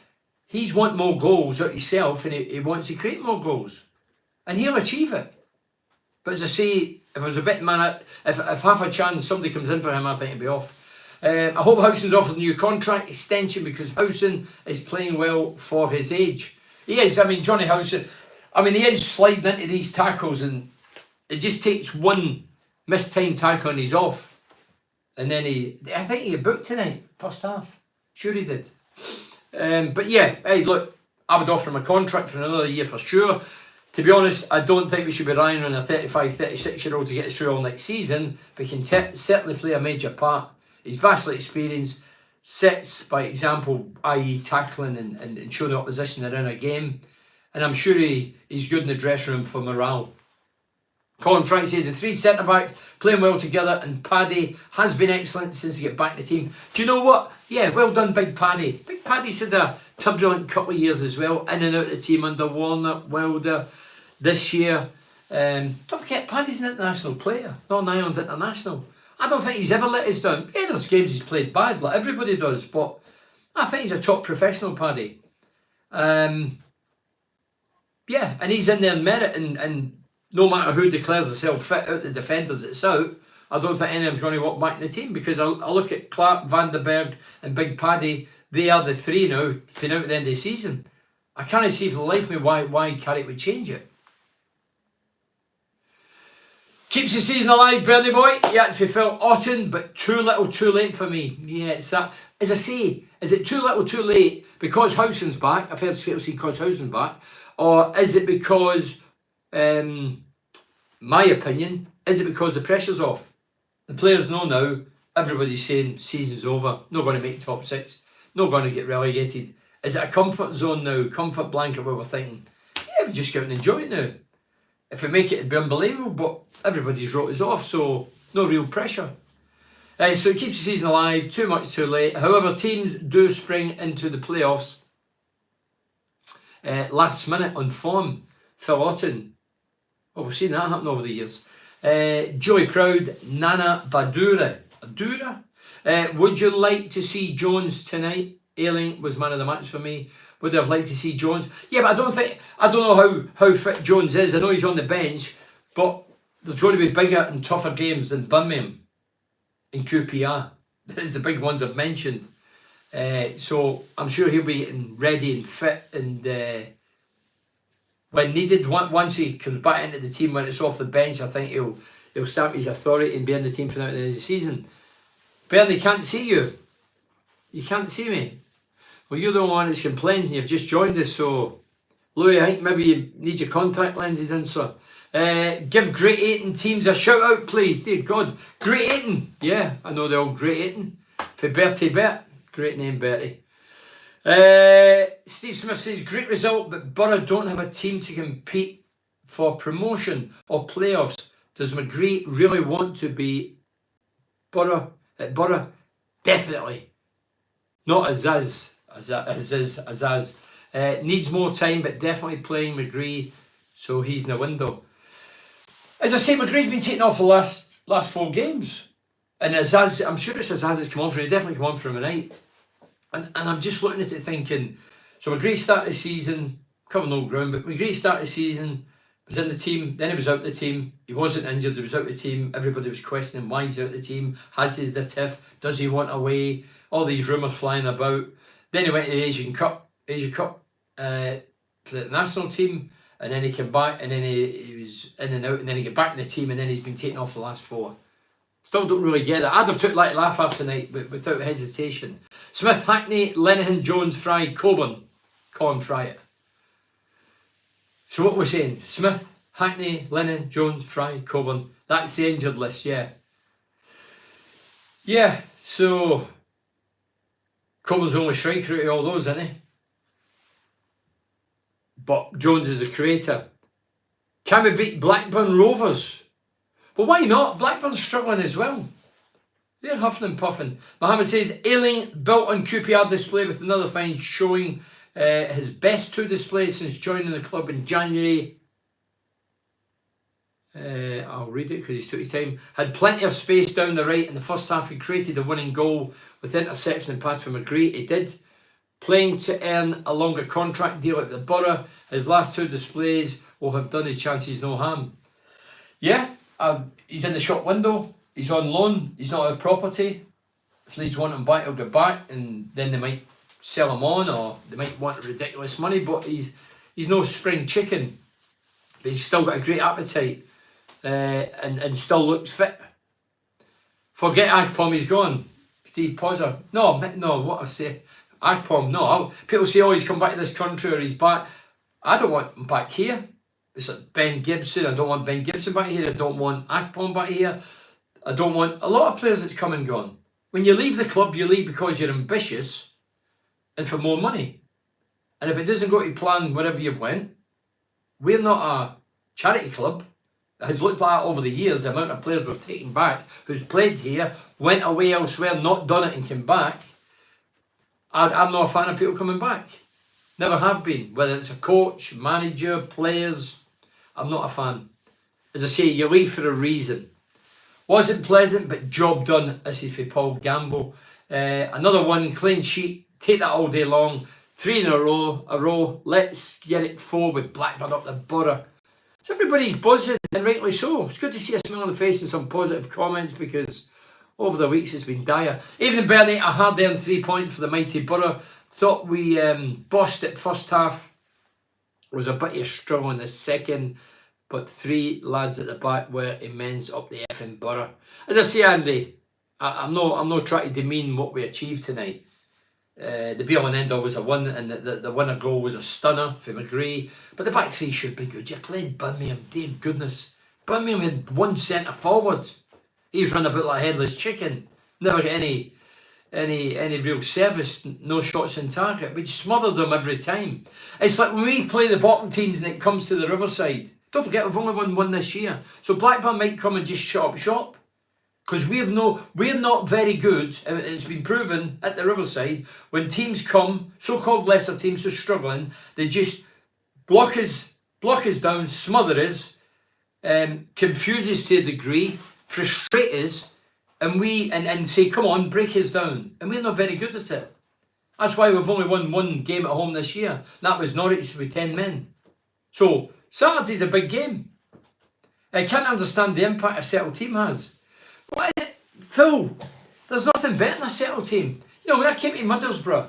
he's want more goals out himself and he wants to create more goals. And he'll achieve it. But as I say, if I was a bit man, if half a chance somebody comes in for him, I think he'll be off. I hope Howson's offered a new contract extension because Howson is playing well for his age. He is. Johnny Howson, he is sliding into these tackles and it just takes one mistimed tackle and he's off. And then I think he booked tonight, first half. Sure he did. But yeah, hey, look, I would offer him a contract for another year for sure. To be honest, I don't think we should be relying on a 35, 36-year-old to get us through all next season, but he can certainly play a major part. He's vastly experienced, sets by example, i.e. tackling and showing the opposition they're in a game. And I'm sure he's good in the dressing room for morale. Colin Frank says the 3 centre-backs playing well together and Paddy has been excellent since he got back in the team. Do you know what? Yeah, well done, Big Paddy. Big Paddy's had a turbulent couple of years as well, in and out of the team under Warner, Wilder, this year. Don't forget, Paddy's an international player, Northern Ireland international. I don't think he's ever let us down. Yeah, there's games he's played bad, like everybody does, but I think he's a top professional, Paddy. Yeah, and he's in there in merit, and no matter who declares themselves fit out the defenders that's out, I don't think any of them's going to walk back in the team because I look at Clark, Van den Berg and Big Paddy. They are the 3 now, fin out at the end of the season. I can't see for the life of me why Carrick would change it. Keeps the season alive, Bernie boy. He actually felt autumn, but too little too late for me. Yeah, it's that. As I say, is it too little too late because Howson's back? I've heard people say because Howson's back. Or is it because, my opinion, is it because the pressure's off? The players know now, everybody's saying season's over, not going to make top 6, not going to get relegated. Is it a comfort zone now, comfort blanket where we're thinking, yeah, we just go out and enjoy it now. If we make it, it'd be unbelievable, but everybody's wrote us off, so no real pressure. So it keeps the season alive, too much too late. However, teams do spring into the playoffs last minute on form. Phil Otten. Well, we've seen that happen over the years. Joey Proud, Nana Badura. Would you like to see Jones tonight? Ayling was man of the match for me. Would have liked to see Jones. Yeah, but I don't know how fit Jones is. I know he's on the bench, but there's going to be bigger and tougher games than Birmingham in QPR. There's the big ones I've mentioned. So I'm sure he'll be getting ready and fit and when needed. Once he comes back into the team when it's off the bench, I think he'll stamp his authority and be in the team for the end of the season. Bernie, can't see you. You can't see me. Well, you're the only one that's complaining. You've just joined us, so Louis, I think maybe you need your contact lenses in, sir. Give Great Ayton teams a shout out, please. Dear God, Great Ayton. Yeah, I know the old Great Ayton. For Bertie Bert. Great name, Bertie. Steve Smith says, great result, but Borough don't have a team to compete for promotion or playoffs. Does McGree really want to be Borough at Borough? Definitely. Not Azaz. Needs more time, but definitely playing McGree, so he's in the window. As I say, McGree's been taken off the last 4 games. And Azaz, I'm sure it's Azaz has come on for him. He definitely come on for him tonight. And I'm just looking at it thinking, so McGree started the season, covering old ground, but McGree started the season, was in the team, then he was out of the team. He wasn't injured, he was out of the team. Everybody was questioning why he's out of the team. Has he the tiff? Does he want away? All these rumours flying about. Then he went to the Asian Cup for the national team, and then he came back, and then he was in and out, and then he got back in the team, and then he's been taken off the last 4. Still don't really get it. I'd have took like laugh after tonight, but without hesitation. Smith, Hackney, Lenihan, Jones, Fry, Coburn. Colin Fry it. So what we're saying, Smith, Hackney, Lennon, Jones, Fry, Coburn. That's the injured list, yeah. Yeah, so Coburn's the only striker out of all those, isn't he? But Jones is a creator. Can we beat Blackburn Rovers? Well, why not? Blackburn's struggling as well. They're huffing and puffing. Mohammed says, Ailing built on QPR display with another find showing his best 2 displays since joining the club in January. I'll read it because he's took his time. Had plenty of space down the right in the first half. He created a winning goal with interception and pass from McGree. He did. Playing to earn a longer contract deal at the Borough. His last 2 displays will have done his chances no harm. Yeah. He's in the shop window, he's on loan, he's not a property. If Leeds want him back, he'll get back, and then they might sell him on, or they might want ridiculous money, but he's no spring chicken. But he's still got a great appetite, and still looks fit. Forget Akpom, he's gone. Steve Pozzer. No, what I say. Akpom, no. People say, oh, he's come back to this country, or he's back. I don't want him back here. It's like Ben Gibson. I don't want Ben Gibson back here. I don't want Akpom back here. I don't want a lot of players that's come and gone. When you leave the club, you leave because you're ambitious and for more money. And if it doesn't go to plan wherever you've went, we're not a charity club. It has looked like over the years, the amount of players we've taken back who's played here, went away elsewhere, not done it and came back. I'm not a fan of people coming back. Never have been. Whether it's a coach, manager, players, I'm not a fan. As I say, you leave for a reason. Wasn't pleasant, but job done, as if for Paul Gamble. Another one, clean sheet. Take that all day long. 3 in a row. Let's get it 4 with Blackburn up the Borough. So everybody's buzzing, and rightly so. It's good to see a smile on the face and some positive comments, because over the weeks it's been dire. Even in Bernie, a hard-earned 3 points for the mighty Borough. Thought we bossed it first half. It was a bit of a struggle in the second, but 3 lads at the back were immense up the effing Borough. As I say, Andy, I'm not trying to demean what we achieved tonight. The be all and end all was a 1, and the winner goal was a stunner for McGree. But the back 3 should be good. You played Birmingham, dear goodness. Birmingham had 1 centre forward. He's run about like a headless chicken. Never get any real service, no shots on target. We smothered them every time. It's like when we play the bottom teams and it comes to the Riverside. Don't forget, we've only won 1 this year. So Blackburn might come and just shut up shop. Because we're not very good, and it's been proven at the Riverside, when teams come, so-called lesser teams who are struggling, they just block us down, smother us, confuse us to a degree, frustrate us, and say, come on, break us down. And we're not very good at it. That's why we've only won 1 game at home this year. That was Norwich with 10 men. So Saturday's a big game. I can't understand the impact a settled team has. What is it? Phil, there's nothing better than a settled team. You know, when I came to Middlesbrough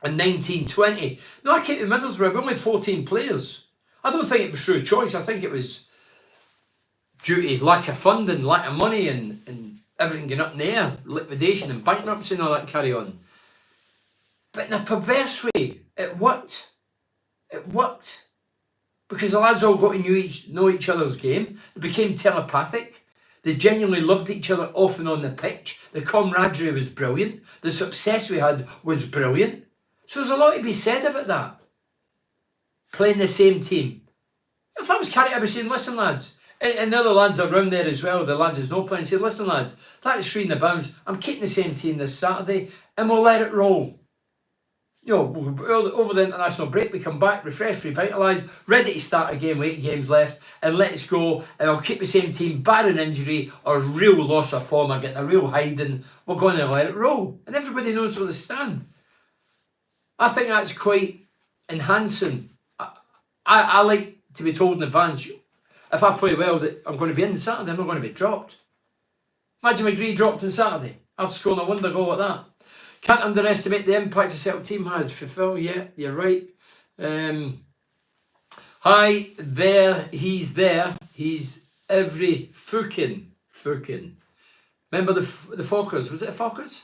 in 1920, I came to Middlesbrough, we only had 14 players. I don't think it was through choice. I think it was due to lack of funding, lack of money, and everything going up in the air, liquidation and bankruptcy and all that carry on. But in a perverse way, it worked. It worked. Because the lads all got to know each other's game. They became telepathic. They genuinely loved each other off and on the pitch. The camaraderie was brilliant. The success we had was brilliant. So there's a lot to be said about that. Playing the same team. If I was Carrick, I'd be saying, listen lads, and the other lads around there as well, the lads who's not playing, say, listen lads, that's 3 in the bounds. I'm keeping the same team this Saturday and we'll let it roll. You know, over the international break, we come back, refreshed, revitalised, ready to start again with 8 games left, and let's go. And I'll keep the same team, barring injury or real loss of form or getting a real hiding. We're going to let it roll. And everybody knows where they stand. I think that's quite enhancing. I like to be told in advance, if I play well, that I'm going to be in Saturday, I'm not going to be dropped. Imagine McGree dropped on Saturday. I've scored a wonder goal at that. Can't underestimate the impact the Celtic team has. Phil, yeah, you're right. Hi, there, he's every fucking. Remember the Fockers? Was it the Fockers?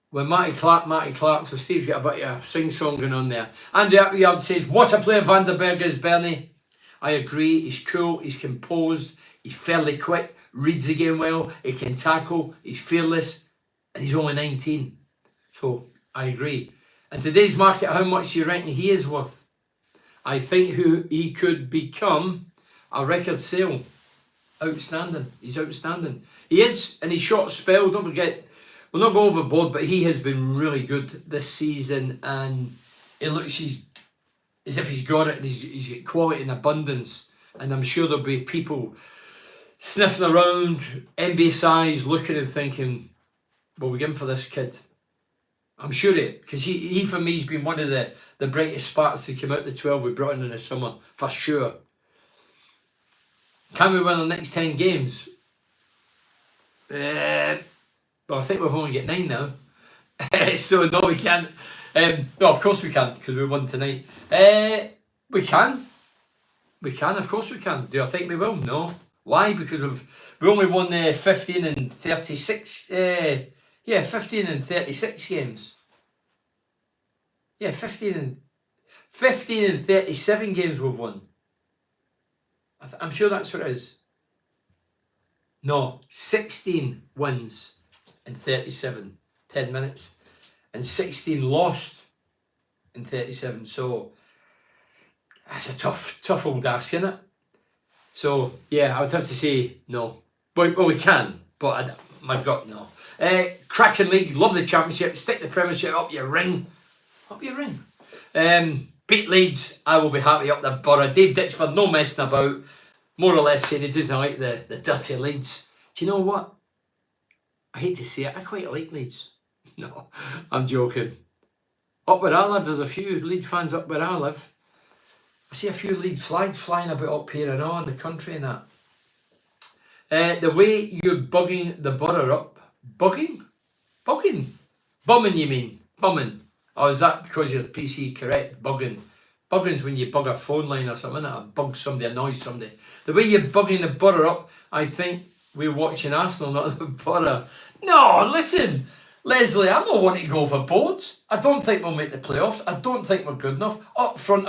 When Matty Clark, so Steve's got a bit of a sing-song going on there. Andy Appleyard says, what a player Van der Berg is, Bernie. I agree, he's cool, he's composed, he's fairly quick, reads the game well, he can tackle, he's fearless, and he's only 19. So, I agree. And today's market, how much do you reckon he is worth? I think he could become a record sale. Outstanding. He's outstanding. He is, in his short spell, don't forget, we'll not go overboard, but he has been really good this season, and it looks as if he's got it, and he's got quality and abundance. And I'm sure there'll be people sniffing around, envious eyes, looking and thinking, well, we're going for this kid. I'm sure it, because he for me has been one of the brightest sparks that came out the 12 we brought in the summer, for sure. Can we win the next 10 games? Well, I think we've only got 9 now. So no, we can't. No, of course we can't, because we won tonight. We can. We can, of course we can. Do I think we will? No. Why? Because we only won 15 and 36. 15 and 36 games. Yeah, 15 and 37 games we've won. I'm sure that's what it is. No, 16 wins in 37, 10 minutes. And 16 lost in 37. So that's a tough old ask, isn't it? So yeah, I would have to say no. Well, we can, but my gut, no. Cracking league, love the championship, stick the Premiership up your ring. Beat Leeds, I will be happy up the Borough. Dave Ditchford, no messing about, more or less saying he doesn't like the dirty Leeds. Do you know what? I hate to say it, I quite like Leeds. No, I'm joking. Up where I live, there's a few Leeds fans up where I live. I see a few Leeds flags flying about up here and all in the country and that. The way you're bugging the Borough up. Bugging? Bumming, you mean? Bumming. Oh, is that because you're PC correct? Bugging. Bugging's when you bug a phone line or something, or bug somebody, annoy somebody. The way you're bugging the Borough up, I think we're watching Arsenal, not the Borough. No, listen, Leslie, I'm not wanting to go overboard. I don't think we'll make the playoffs. I don't think we're good enough. Up front,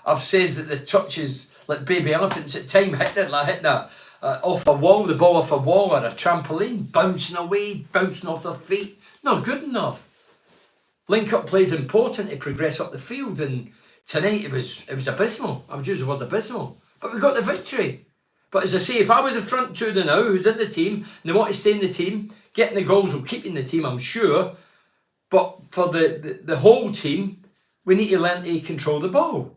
I've said that the touch is like baby elephants at time, hitting it like hitting off a wall, the ball off a wall or a trampoline, bouncing away, bouncing off their feet. Not good enough. Link-up play is important to progress up the field, and tonight it was abysmal. I would use the word abysmal. But we got the victory. But as I say, if I was a front two now who's in the team, and they want to stay in the team, getting the goals will keep in the team, I'm sure. But for the whole team, we need to learn to control the ball.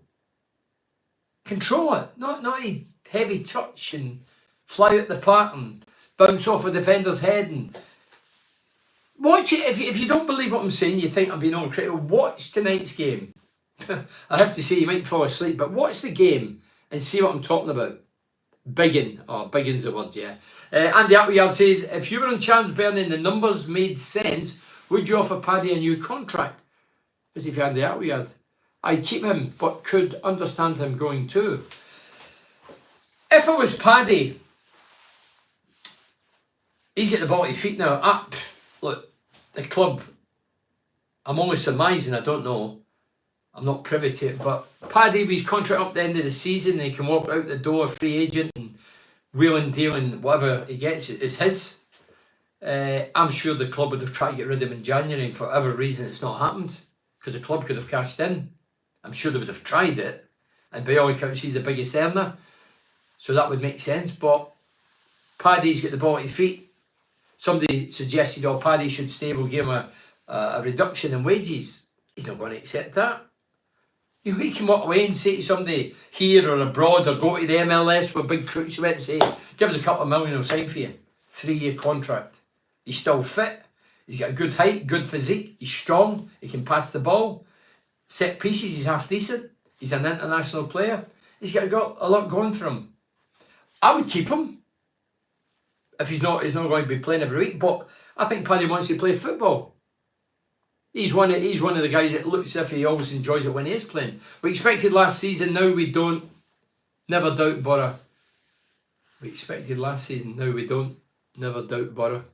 Control it, not a heavy touch and fly out the park and bounce off a defender's head. And watch it. If you don't believe what I'm saying, you think I'm being overcritical, watch tonight's game. I have to say, you might fall asleep, but watch the game and see what I'm talking about. Biggins the word, yeah. Andy Appleyard says, if you were on Chance Bernie and the numbers made sense, would you offer Paddy a new contract? As if Andy Appleyard. I'd keep him, but could understand him going too. If it was Paddy, he's got the ball at his feet now. Look, the club, I'm only surmising, I don't know. I'm not privy to it, but Paddy, with his contract up the end of the season, he can walk out the door, free agent, and wheeling, dealing, whatever he gets is his. I'm sure the club would have tried to get rid of him in January, and for whatever reason it's not happened, because the club could have cashed in. I'm sure they would have tried it, and by all accounts he's the biggest earner, so that would make sense. But Paddy's got the ball at his feet. Somebody suggested, oh, Paddy should stay, we'll give him a reduction in wages. He's not going to accept that. He can walk away and say to somebody here or abroad, or go to the MLS with big crooks and say, give us a couple of million, I'll sign for you. 3-year contract. He's still fit. He's got a good height, good physique. He's strong. He can pass the ball. Set pieces, he's half decent. He's an international player. He's got a lot going for him. I would keep him if he's not going to be playing every week. But I think Paddy wants to play football. He's one of the guys that looks as if he always enjoys it when he is playing. We expected last season, now we don't. Never doubt Borough. We expected last season, now we don't. Never doubt Borough.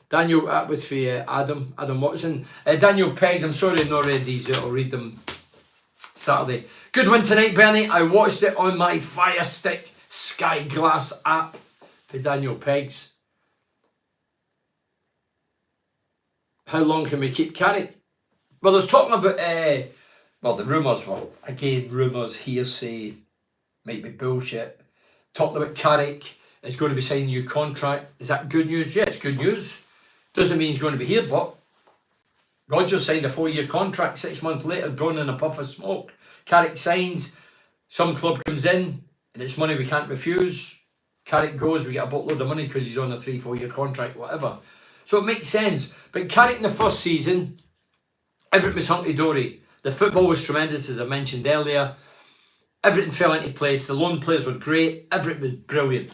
Daniel, that was for Adam Watson. Daniel Peggs, I'm sorry I've not read these out. I'll read them Saturday. Good win tonight, Bernie. I watched it on my Fire Stick Sky Glass app for Daniel Peggs. How long can we keep Carrick? Well, there's talking about, the rumours were, again, rumours, hearsay, might be bullshit. Talking about Carrick is going to be signing a new contract. Is that good news? Yeah, it's good news. Doesn't mean he's going to be here, but Rodgers signed a 4-year contract, 6 months later, gone in a puff of smoke. Carrick signs, some club comes in, and it's money we can't refuse. Carrick goes, we get a boatload of money because he's on a 3-4 year contract, whatever. So it makes sense. But Carrick in the first season, everything was hunky-dory. The football was tremendous, as I mentioned earlier. Everything fell into place. The loan players were great. Everything was brilliant.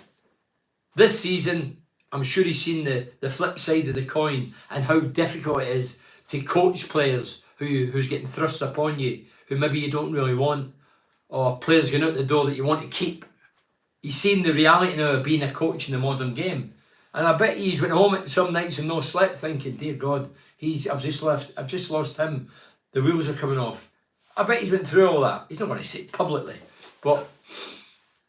This season, I'm sure he's seen the flip side of the coin and how difficult it is to coach players who's getting thrust upon you, who maybe you don't really want, or players going out the door that you want to keep. He's seen the reality now of being a coach in the modern game. And I bet he's went home at some nights and no slept thinking, dear God, I've just lost him. The wheels are coming off. I bet he's went through all that. He's not going to say it publicly. But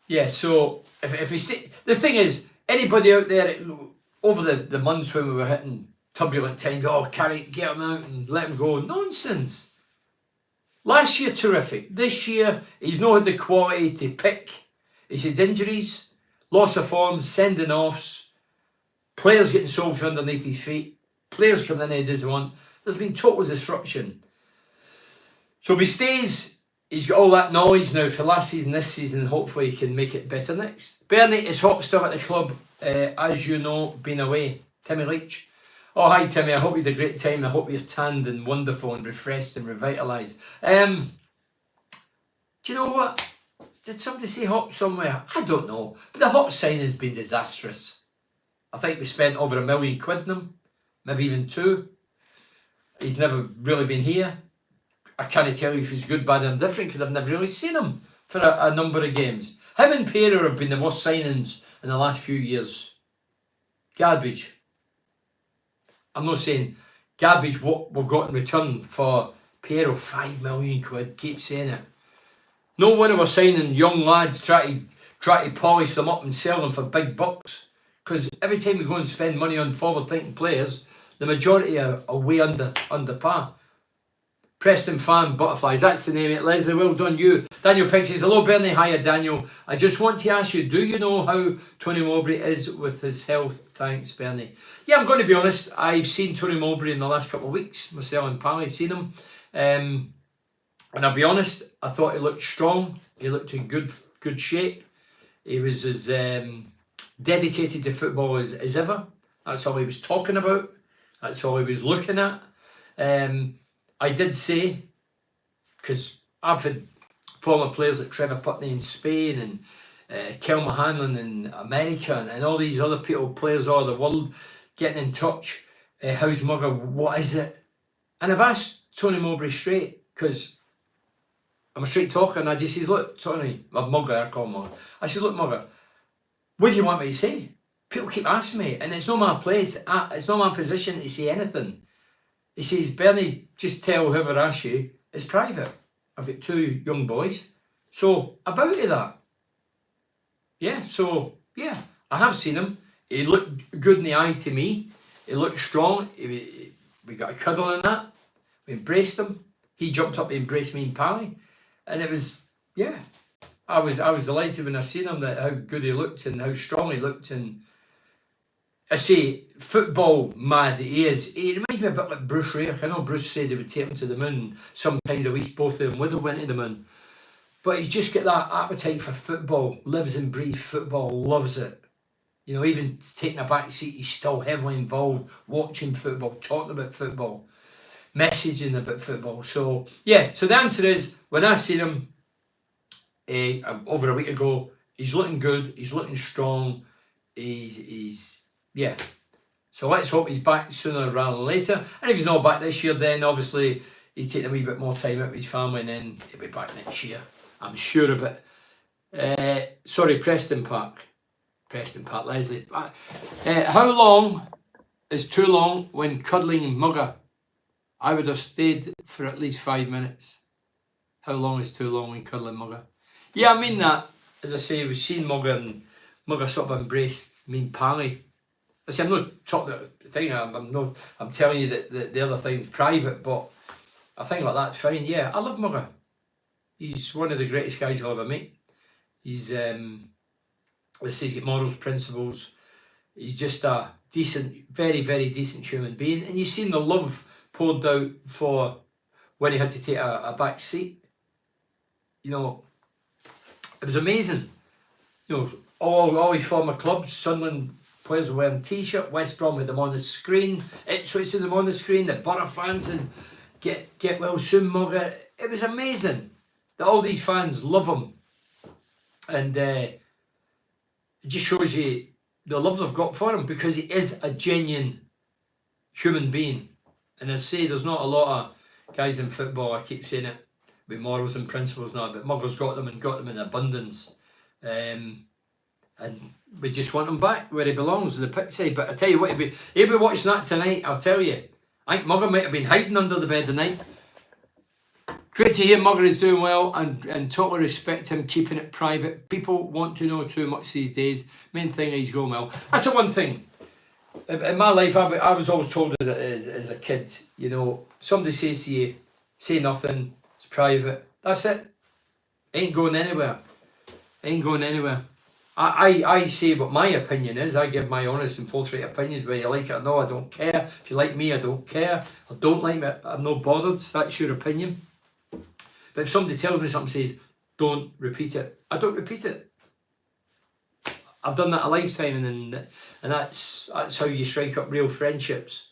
yeah, so if he say, the thing is, anybody out there over the months when we were hitting turbulent times, oh, Carrick, get him out and let him go. Nonsense. Last year, terrific. This year, he's not had the quality to pick. He's had injuries, loss of form, sending offs, players getting sold from underneath his feet, players coming in he doesn't want. There's been total disruption. So if he stays, he's got all that knowledge now for last season, this season, and hopefully he can make it better next. Bernie is hot stuff at the club, as you know, been away. Timmy Leach. Oh, hi Timmy, I hope you had a great time. I hope you're tanned and wonderful and refreshed and revitalised. Do you know what? Did somebody say hop somewhere? I don't know. But the hop sign has been disastrous. I think we spent over £1 million in him, maybe even 2. He's never really been here. I can't tell you if he's good, bad, or indifferent because I've never really seen him for a number of games. Him and Pereira have been the worst signings in the last few years. Garbage. I'm not saying garbage what we've got in return for Pereira, £5 million. Keep saying it. No wonder we're signing young lads, try to polish them up and sell them for big bucks. Because every time we go and spend money on forward-thinking players, the majority are way under par. Preston Fan Butterflies, that's the name of it. Leslie, well done you. Daniel Pink says, hello Bernie, hiya Daniel. I just want to ask you, do you know how Tony Mowbray is with his health? Thanks Bernie. Yeah, I'm going to be honest, I've seen Tony Mowbray in the last couple of weeks. Myself and Pally seen him. And I'll be honest, I thought he looked strong. He looked in good shape. He was as dedicated to football as ever. That's all he was talking about. That's all he was looking at. I did say, because I've had former players like Trevor Putney in Spain and Kelma Hanlon in America and all these other players all over the world getting in touch. How's Mugger? What is it? And I've asked Tony Mowbray straight, because I'm a straight talker, and I just says, look, Tony, my Mugger, I call him Mugger. I says, look, Mugger, what do you want me to say? People keep asking me, and it's not my place, it's not my position to say anything. He says, Bernie, just tell whoever asks you, it's private. I've got 2 young boys. So, about to that. Yeah, so, yeah, I have seen him. He looked good in the eye to me. He looked strong. We got a cuddle in that. We embraced him. He jumped up to embrace me and Pally. And it was, yeah, I was delighted when I seen him, that how good he looked and how strong he looked. And I say, football mad he is. He reminds me a bit like Bruce Rayek. I know Bruce says he would take him to the moon. Sometimes at least both of them would have went to the moon. But he's just got that appetite for football. Lives and breathes football. Loves it. You know, even taking a back seat, he's still heavily involved, watching football, talking about football, messaging about football. So, yeah, so the answer is, when I seen him over a week ago, he's looking good, he's looking strong, he's yeah. So let's hope he's back sooner rather than later. And if he's not back this year, then obviously he's taking a wee bit more time out with his family, and then he'll be back next year. I'm sure of it. Sorry, Preston Park, Leslie. How long is too long when cuddling Mugger? I would have stayed for at least 5 minutes. How long is too long when cuddling Mugger? Yeah, I mean that. As I say, we've seen Mugger, and Mugger sort of embraced me and Pally. I say, I'm not talking about the thing. I'm telling you that the other thing's private, but a thing like that's fine. Yeah, I love Mugger. He's one of the greatest guys I'll ever meet. He's let's say, he's got morals, principles. He's just a decent, very, very decent human being. And you've seen the love poured out for when he had to take a back seat. You know, it was amazing. You know, all his former clubs, Sunderland players were wearing T-shirt, West Brom with them on the screen, Ipswich with them on the screen, the Borough fans, and get well soon, Mugger. It was amazing that all these fans love him. And it just shows you the love they've got for him, because he is a genuine human being. And I say, there's not a lot of guys in football, I keep saying it, with morals and principles now, but Mugger's got them, and got them in abundance. And we just want him back where he belongs, in the pitch side. But I tell you what, he'll be watching that tonight, I'll tell you. I think Mugger might have been hiding under the bed tonight. Great to hear Mugger is doing well, and totally respect him keeping it private. People want to know too much these days. Main thing, he's going well. That's the one thing. In my life, I was always told as a kid, you know, somebody says to you, say nothing, it's private. That's it. Ain't going anywhere. Ain't going anywhere. I say what my opinion is. I give my honest and forthright opinions, whether you like it or not, I don't care. If you like me, I don't care. I don't like me, I'm not bothered. That's your opinion. But if somebody tells me something, says, don't repeat it, I don't repeat it. I've done that a lifetime, and that's how you strike up real friendships.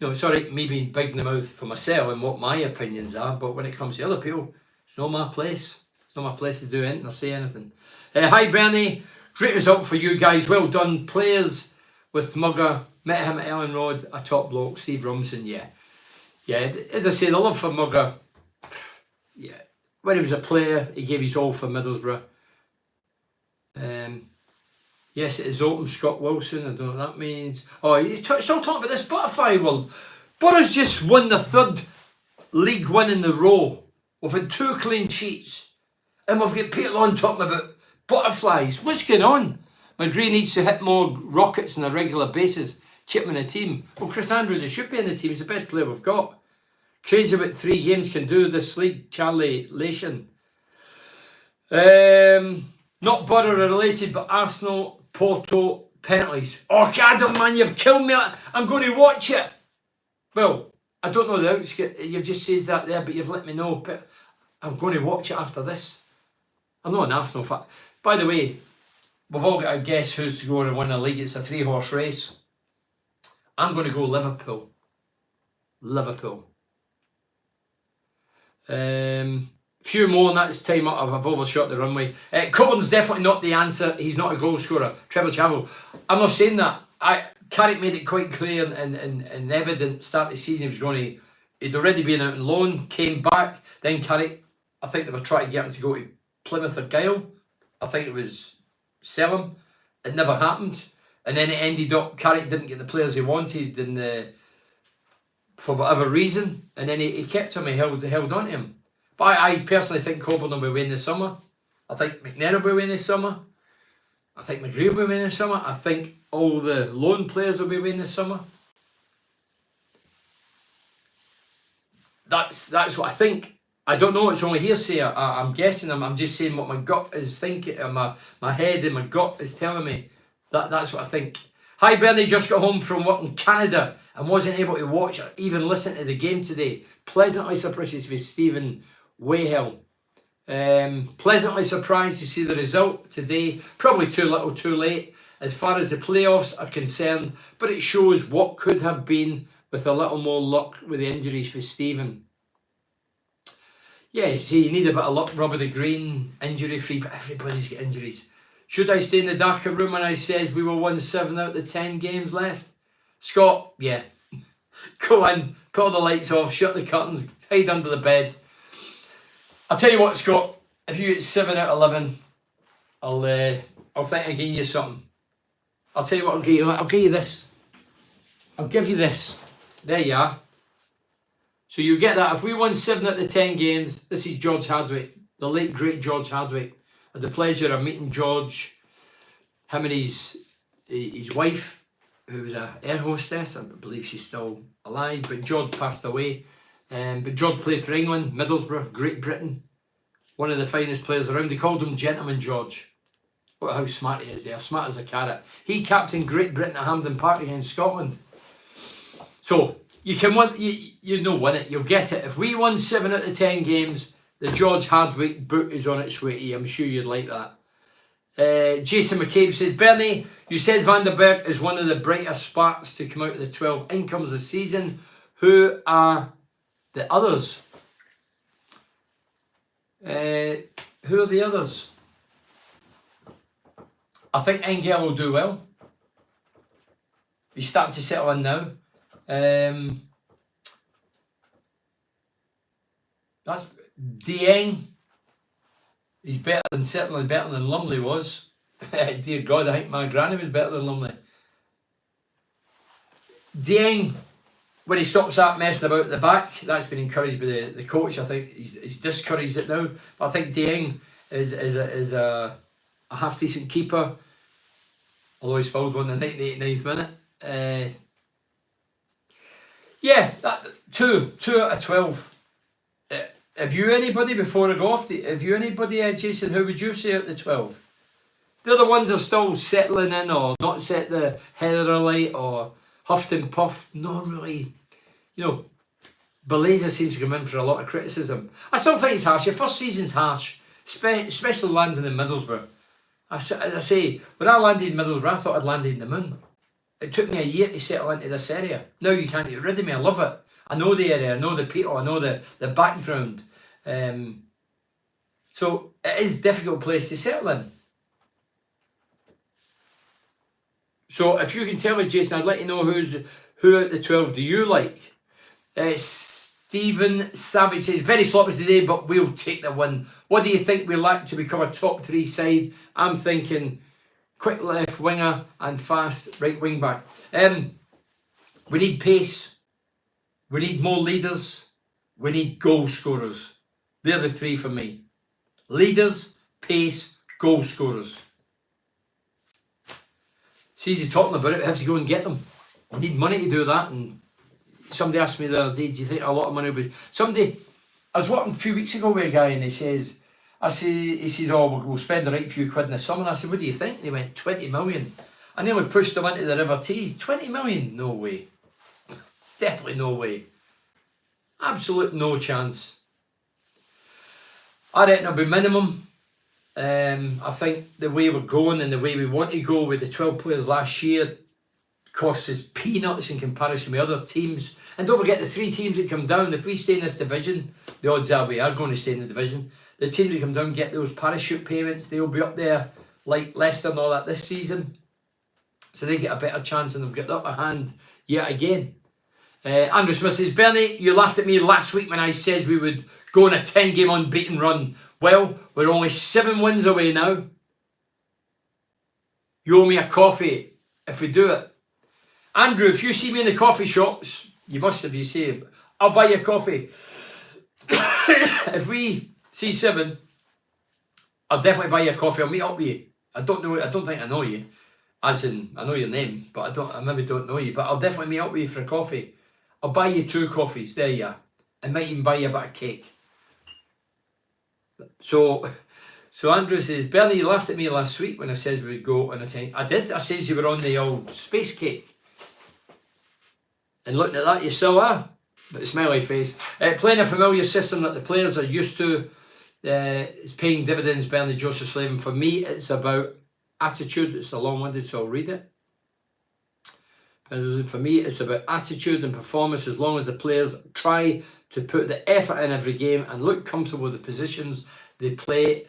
You know, it's alright me being big in the mouth for myself and what my opinions are, but when it comes to other people, it's not my place. It's not my place to do anything or say anything. Hi Bernie, great result for you guys, well done. Players with Mugger, met him at Ellen Road, a top bloke. Steve Robinson, yeah. As I say, the love for Mugger, yeah. When he was a player, he gave his all for Middlesbrough. Yes, it is open, Scott Wilson. I don't know what that means. Oh, you're still talking about this butterfly world. Borough's just won the 3rd League One in the row. We've had 2 clean sheets. And we've got Peter Lawn talking about butterflies. What's going on? McGree needs to hit more rockets on a regular basis. Keep him in the team. Well, Chris Andrews should be in the team. He's the best player we've got. Crazy what 3 games can do this league, Charlie Lation. Not Borough related, but Arsenal, Porto, penalties. Oh, Adam, man, you've killed me. I'm going to watch it. Well, I don't know the outskirts. You've just said that there, but you've let me know. But I'm going to watch it after this. I'm not an Arsenal fan. By the way, we've all got to guess who's to go and win the league. It's a 3-horse race. I'm going to go Liverpool. Few more, and that's time up. I've overshot the runway. Coburn's definitely not the answer. He's not a goal scorer. Trevor Chavel. I'm not saying that. Carrick made it quite clear and evident start of the season he was he'd already been out on loan, came back, then Carrick, I think they were trying to get him to go to Plymouth or Gale. I think it was sell him. It never happened. And then it ended up, Carrick didn't get the players he wanted for whatever reason. And then he kept him, he held on to him. But I personally think Coburn will be away in the summer. I think McNair will be away in the summer. I think McGree will be away in the summer. I think all the loan players will be away in the summer. That's what I think. I don't know, it's only hearsay. I'm guessing. I'm just saying what my gut is thinking, my head and my gut is telling me. That's what I think. Hi Bernie, just got home from work in Canada and wasn't able to watch or even listen to the game today. Pleasantly surprised with Stephen Wayhill. Pleasantly surprised to see the result today. Probably too little too late as far as the playoffs are concerned, but it shows what could have been with a little more luck with the injuries for Stephen. Yeah, see, you need a bit of luck. Robbie the Green, injury free, but everybody's got injuries. Should I stay in the darker room when I said we were 1-7 out of the 10 games left? Scott, yeah. Go in, put all the lights off, shut the curtains, hide under the bed. I'll tell you what, Scott, if you get 7 out of 11, I'll think I'll give you something. I'll tell you what I'll give you. I'll give you this. I'll give you this. There you are. So you get that. If we won 7 out of the 10 games, this is George Hardwick, the late great George Hardwick. I had the pleasure of meeting George, him and his wife, who was an air hostess. I believe she's still alive, but George passed away. But George played for England, Middlesbrough, Great Britain. One of the finest players around. They called him Gentleman George. Look how smart he is there, smart as a carrot. He captained Great Britain at Hampden Park against Scotland. So you can win, you know win it, you'll get it. If we won 7 out of 10 games, the George Hardwick boot is on its way to you. I'm sure you'd like that. Jason McCabe said, Bernie, you said Van der Berg is one of the brighter sparks to come out of the 12 incomes this season. Who are the others? Who are the others? I think Engel will do well. He's starting to settle in now. That's Dieng. He's certainly better than Lumley was. Dear God, I think my granny was better than Lumley. Dieng, when he stops that messing about at the back, that's been encouraged by the coach. I think he's discouraged it now. But I think Dieng is a half decent keeper. Although he's fouled one in the 99th minute. Yeah, 2 out of 12. Have you anybody, before I go off, have you anybody, Jason, who would you say out of the 12? The other ones are still settling in or not set the header alight or huffed and puffed. Not really. You know, Belazer seems to come in for a lot of criticism. I still think it's harsh. Your first season's harsh, especially landing in Middlesbrough. I say, when I landed in Middlesbrough, I thought I'd landed in the moon. It took me a year to settle into this area. Now you can't get rid of me. I love it. I know the area. I know the people. I know the background. So it is a difficult place to settle in. So if you can tell us, Jason, I'd like to know who out the 12 do you like? Stephen Savage says, very sloppy today, but we'll take the win. What do you think we lack to become a top 3 side? I'm thinking quick left winger and fast right wing back. We need pace. We need more leaders. We need goal scorers. They're the 3 for me. Leaders, pace, goal scorers. It's easy talking about it. We have to go and get them. We need money to do that. And somebody asked me the other day, do you think a lot of money was... I was working a few weeks ago with a guy and he says, oh, we'll spend the right few quid in the summer. And I said, what do you think? And he went, 20 million. I nearly pushed them into the River Tees. 20 million? No way. Definitely no way. Absolute no chance. I reckon it'll be minimum. I think the way we're going and the way we want to go with the 12 players last year costs us peanuts in comparison with other teams. And don't forget the 3 teams that come down. If we stay in this division, the odds are we are going to stay in the division. The teams that come down get those parachute payments. They'll be up there like Leicester and all that this season. So they get a better chance and they've got the upper hand yet again. Andrew Smith says, Bernie, you laughed at me last week when I said we would go on a 10-game unbeaten run. Well, we're only 7 wins away now. You owe me a coffee if we do it. Andrew, if you see me in the coffee shops, you must have, you say, I'll buy you a coffee. If we see 7, I'll definitely buy you a coffee. I'll meet up with you. I don't think I know you. As in, I know your name, but I maybe don't know you. But I'll definitely meet up with you for a coffee. I'll buy you 2 coffees. There you are. I might even buy you a bit of cake. So Andrew says, Bernie, you laughed at me last week when I said we'd go on a time. I did. I said you were on the old space cake. And looking at that, you still are. But the smiley face. Playing a familiar system that the players are used to is paying dividends, Bernie Joseph Slavin. For me, it's about attitude. It's a long-winded, so I'll read it. For me, it's about attitude and performance. As long as the players try to put the effort in every game and look comfortable with the positions they play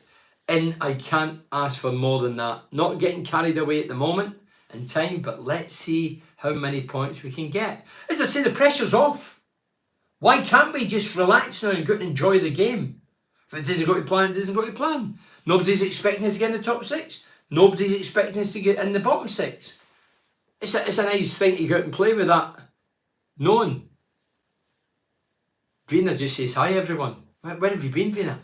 in, I can't ask for more than that. Not getting carried away at the moment in time, but let's see how many points we can get. As I say, the pressure's off. Why can't we just relax now and go and enjoy the game? If it doesn't go to plan, it doesn't go to plan. Nobody's expecting us to get in the top 6. Nobody's expecting us to get in the bottom 6. It's a nice thing to go out and play with that. Knowing. Vina just says, hi everyone. Where have you been, Vina?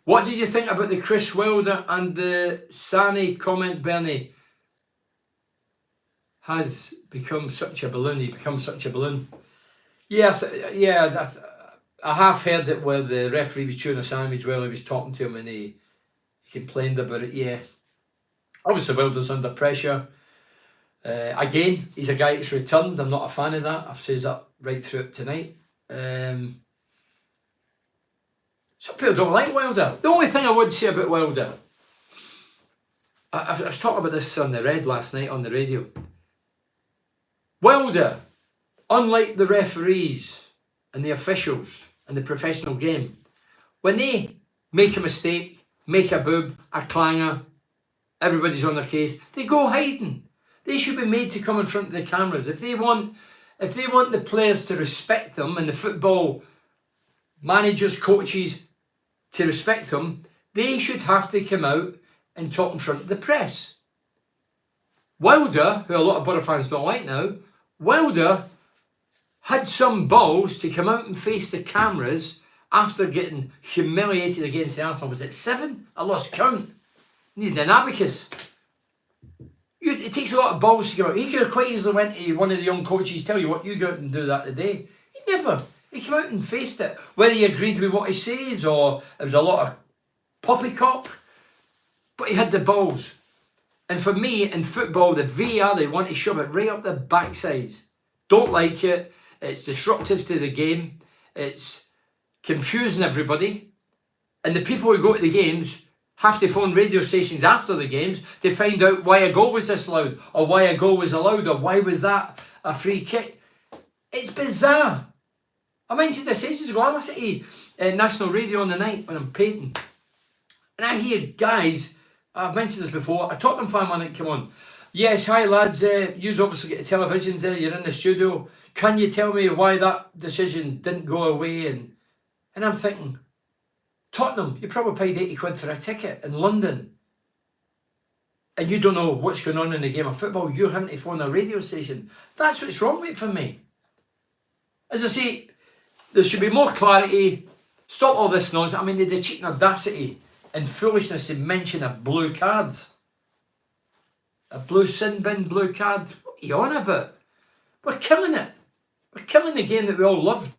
What did you think about the Chris Wilder and the Sane comment, Bernie? Has become such a balloon. He becomes such a balloon. Yeah, I have heard that where the referee was chewing a sandwich while he was talking to him and he complained about it. Yeah. Obviously, Wilder's under pressure. Again, he's a guy that's returned. I'm not a fan of that. I've said that right through it tonight. Some people don't like Wilder. The only thing I would say about Wilder, I was talking about this on the Red last night on the radio. Wilder, unlike the referees and the officials in the professional game, when they make a mistake, make a boob, a clanger, everybody's on their case, they go hiding. They should be made to come in front of the cameras. If they want the players to respect them and the football managers, coaches to respect them, they should have to come out and talk in front of the press. Wilder, who a lot of Borough fans don't like now, Wilder had some balls to come out and face the cameras after getting humiliated against the Arsenal. Was it 7? I lost count. Needed an abacus. It takes a lot of balls to go out. He could have quite easily went to one of the young coaches, tell you what, you go out and do that today. He never. He came out and faced it. Whether he agreed with what he says or it was a lot of poppycock, but he had the balls. And for me, in football, the VAR, they want to shove it right up their backsides. Don't like it. It's disruptive to the game. It's confusing everybody. And the people who go to the games have to phone radio stations after the games to find out why a goal was this loud, or why a goal was allowed, or why was that a free kick. It's bizarre. I mentioned this ages ago. I listen to national radio on the night when I'm painting. And I hear guys, I've mentioned this before, a Tottenham fan when it come on. Yes, hi lads, you obviously get the televisions there, you're in the studio. Can you tell me why that decision didn't go away? And I'm thinking, Tottenham, you probably paid 80 quid for a ticket in London. And you don't know what's going on in the game of football. You're having to phone a radio station. That's what's wrong with it for me. As I say, there should be more clarity. Stop all this nonsense. I mean, the cheating audacity and foolishness to mention a blue card. A blue sin bin, blue card. What are you on about? We're killing it. We're killing the game that we all loved.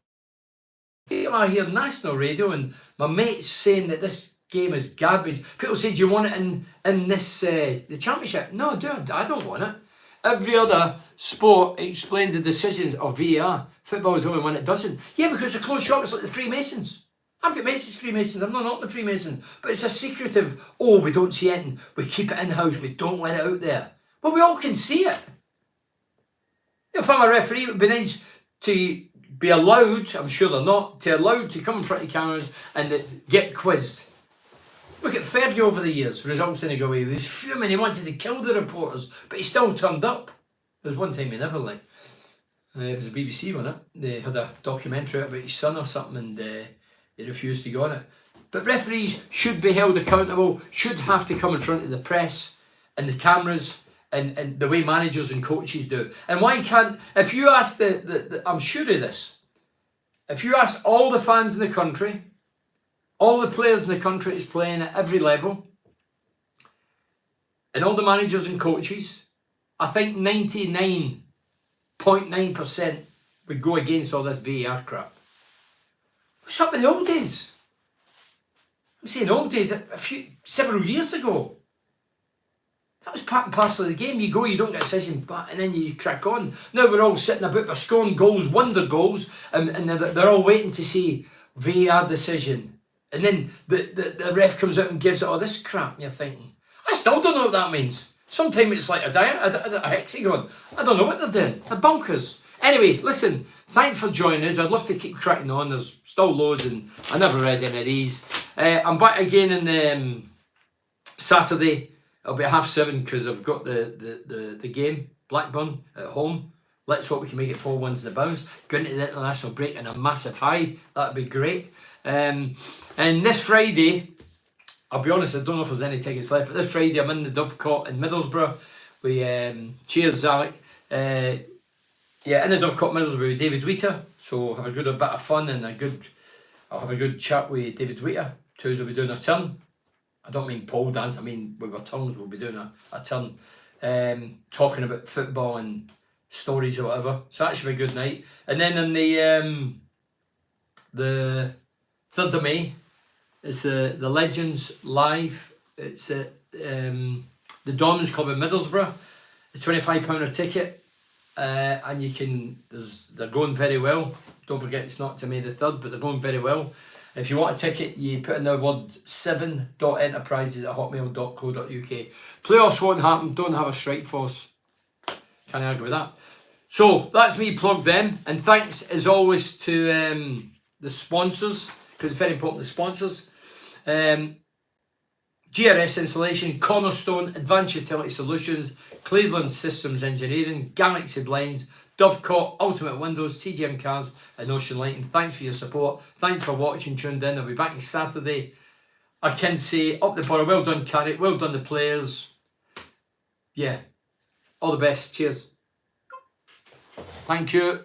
I hear national radio and my mates saying that this game is garbage. People say, do you want it in this the championship? No, dude, I don't want it. Every other sport explains the decisions of VAR. Football is the only one that doesn't. Yeah, because the closed shop is like the Freemasons. I've got mates as Freemasons. I'm not the Freemason. But it's a secretive, oh, we don't see anything. We keep it in-house. We don't let it out there. Well, we all can see it. If I'm a referee, it would be nice to be allowed, I'm sure they're not, to come in front of cameras and get quizzed. Look at Fergie over the years, results didn't go away. He was fuming, he wanted to kill the reporters, but he still turned up. There was one time he never liked. It was a BBC, wasn't it? They had a documentary about his son or something, and He refused to go on it. But referees should be held accountable, should have to come in front of the press and the cameras and the way managers and coaches do. And why can't, if you ask I'm sure of this, if you ask all the fans in the country, all the players in the country is playing at every level, and all the managers and coaches, I think 99.9% would go against all this VAR crap. What's up with the old days? I'm saying old days, several years ago. That was part and parcel of the game. You go, you don't get a session back, and then you crack on. Now we're all sitting about, they're scoring goals, wonder goals, and they're all waiting to see VAR decision. And then the ref comes out and gives it all this crap, and you're thinking, I still don't know what that means. Sometimes it's like a hexagon. I don't know what they're doing. They're bonkers. Anyway, listen, thanks for joining us. I'd love to keep cracking on. There's still loads, and I never read any of these. I'm back again in Saturday. It'll be at 7:30 because I've got the game, Blackburn, at home. Let's hope we can make it 4-1 in the bounce. Going into the international break in a massive high. That'd be great. And this Friday, I'll be honest, I don't know if there's any tickets left, but this Friday I'm in the Dovecot in Middlesbrough. Cheers, Alec. In the Dovecot Middlesbrough with David Wheater. So have a bit of fun and I'll have a good chat with David Wheater. Twos will be doing a turn. I don't mean pole dance, I mean with our tongues we'll be doing a turn. Talking about football and stories or whatever. So that should be a good night. And then on the 3rd of May, it's the Legends Live. It's at the Dormans Club in Middlesbrough. It's £25 a ticket. And they're going very well. Don't forget it's not to May the 3rd, but they're going very well. If you want a ticket, you put in the word 7.enterprises@hotmail.co.uk. Playoffs won't happen, don't have a strike force. Can't argue with that. So that's me plugged then. And thanks as always to the sponsors, because it's very important, the sponsors. GRS Installation, Cornerstone, Advanced Utility Solutions, Cleveland Systems Engineering, Galaxy Blinds, Dovecot, Ultimate Windows, TGM Cars and Ocean Lighting. Thanks for your support. Thanks for watching, tuned in. I'll be back on Saturday. I can say up the borough. Well done, Carrick. Well done, the players. Yeah. All the best. Cheers. Thank you.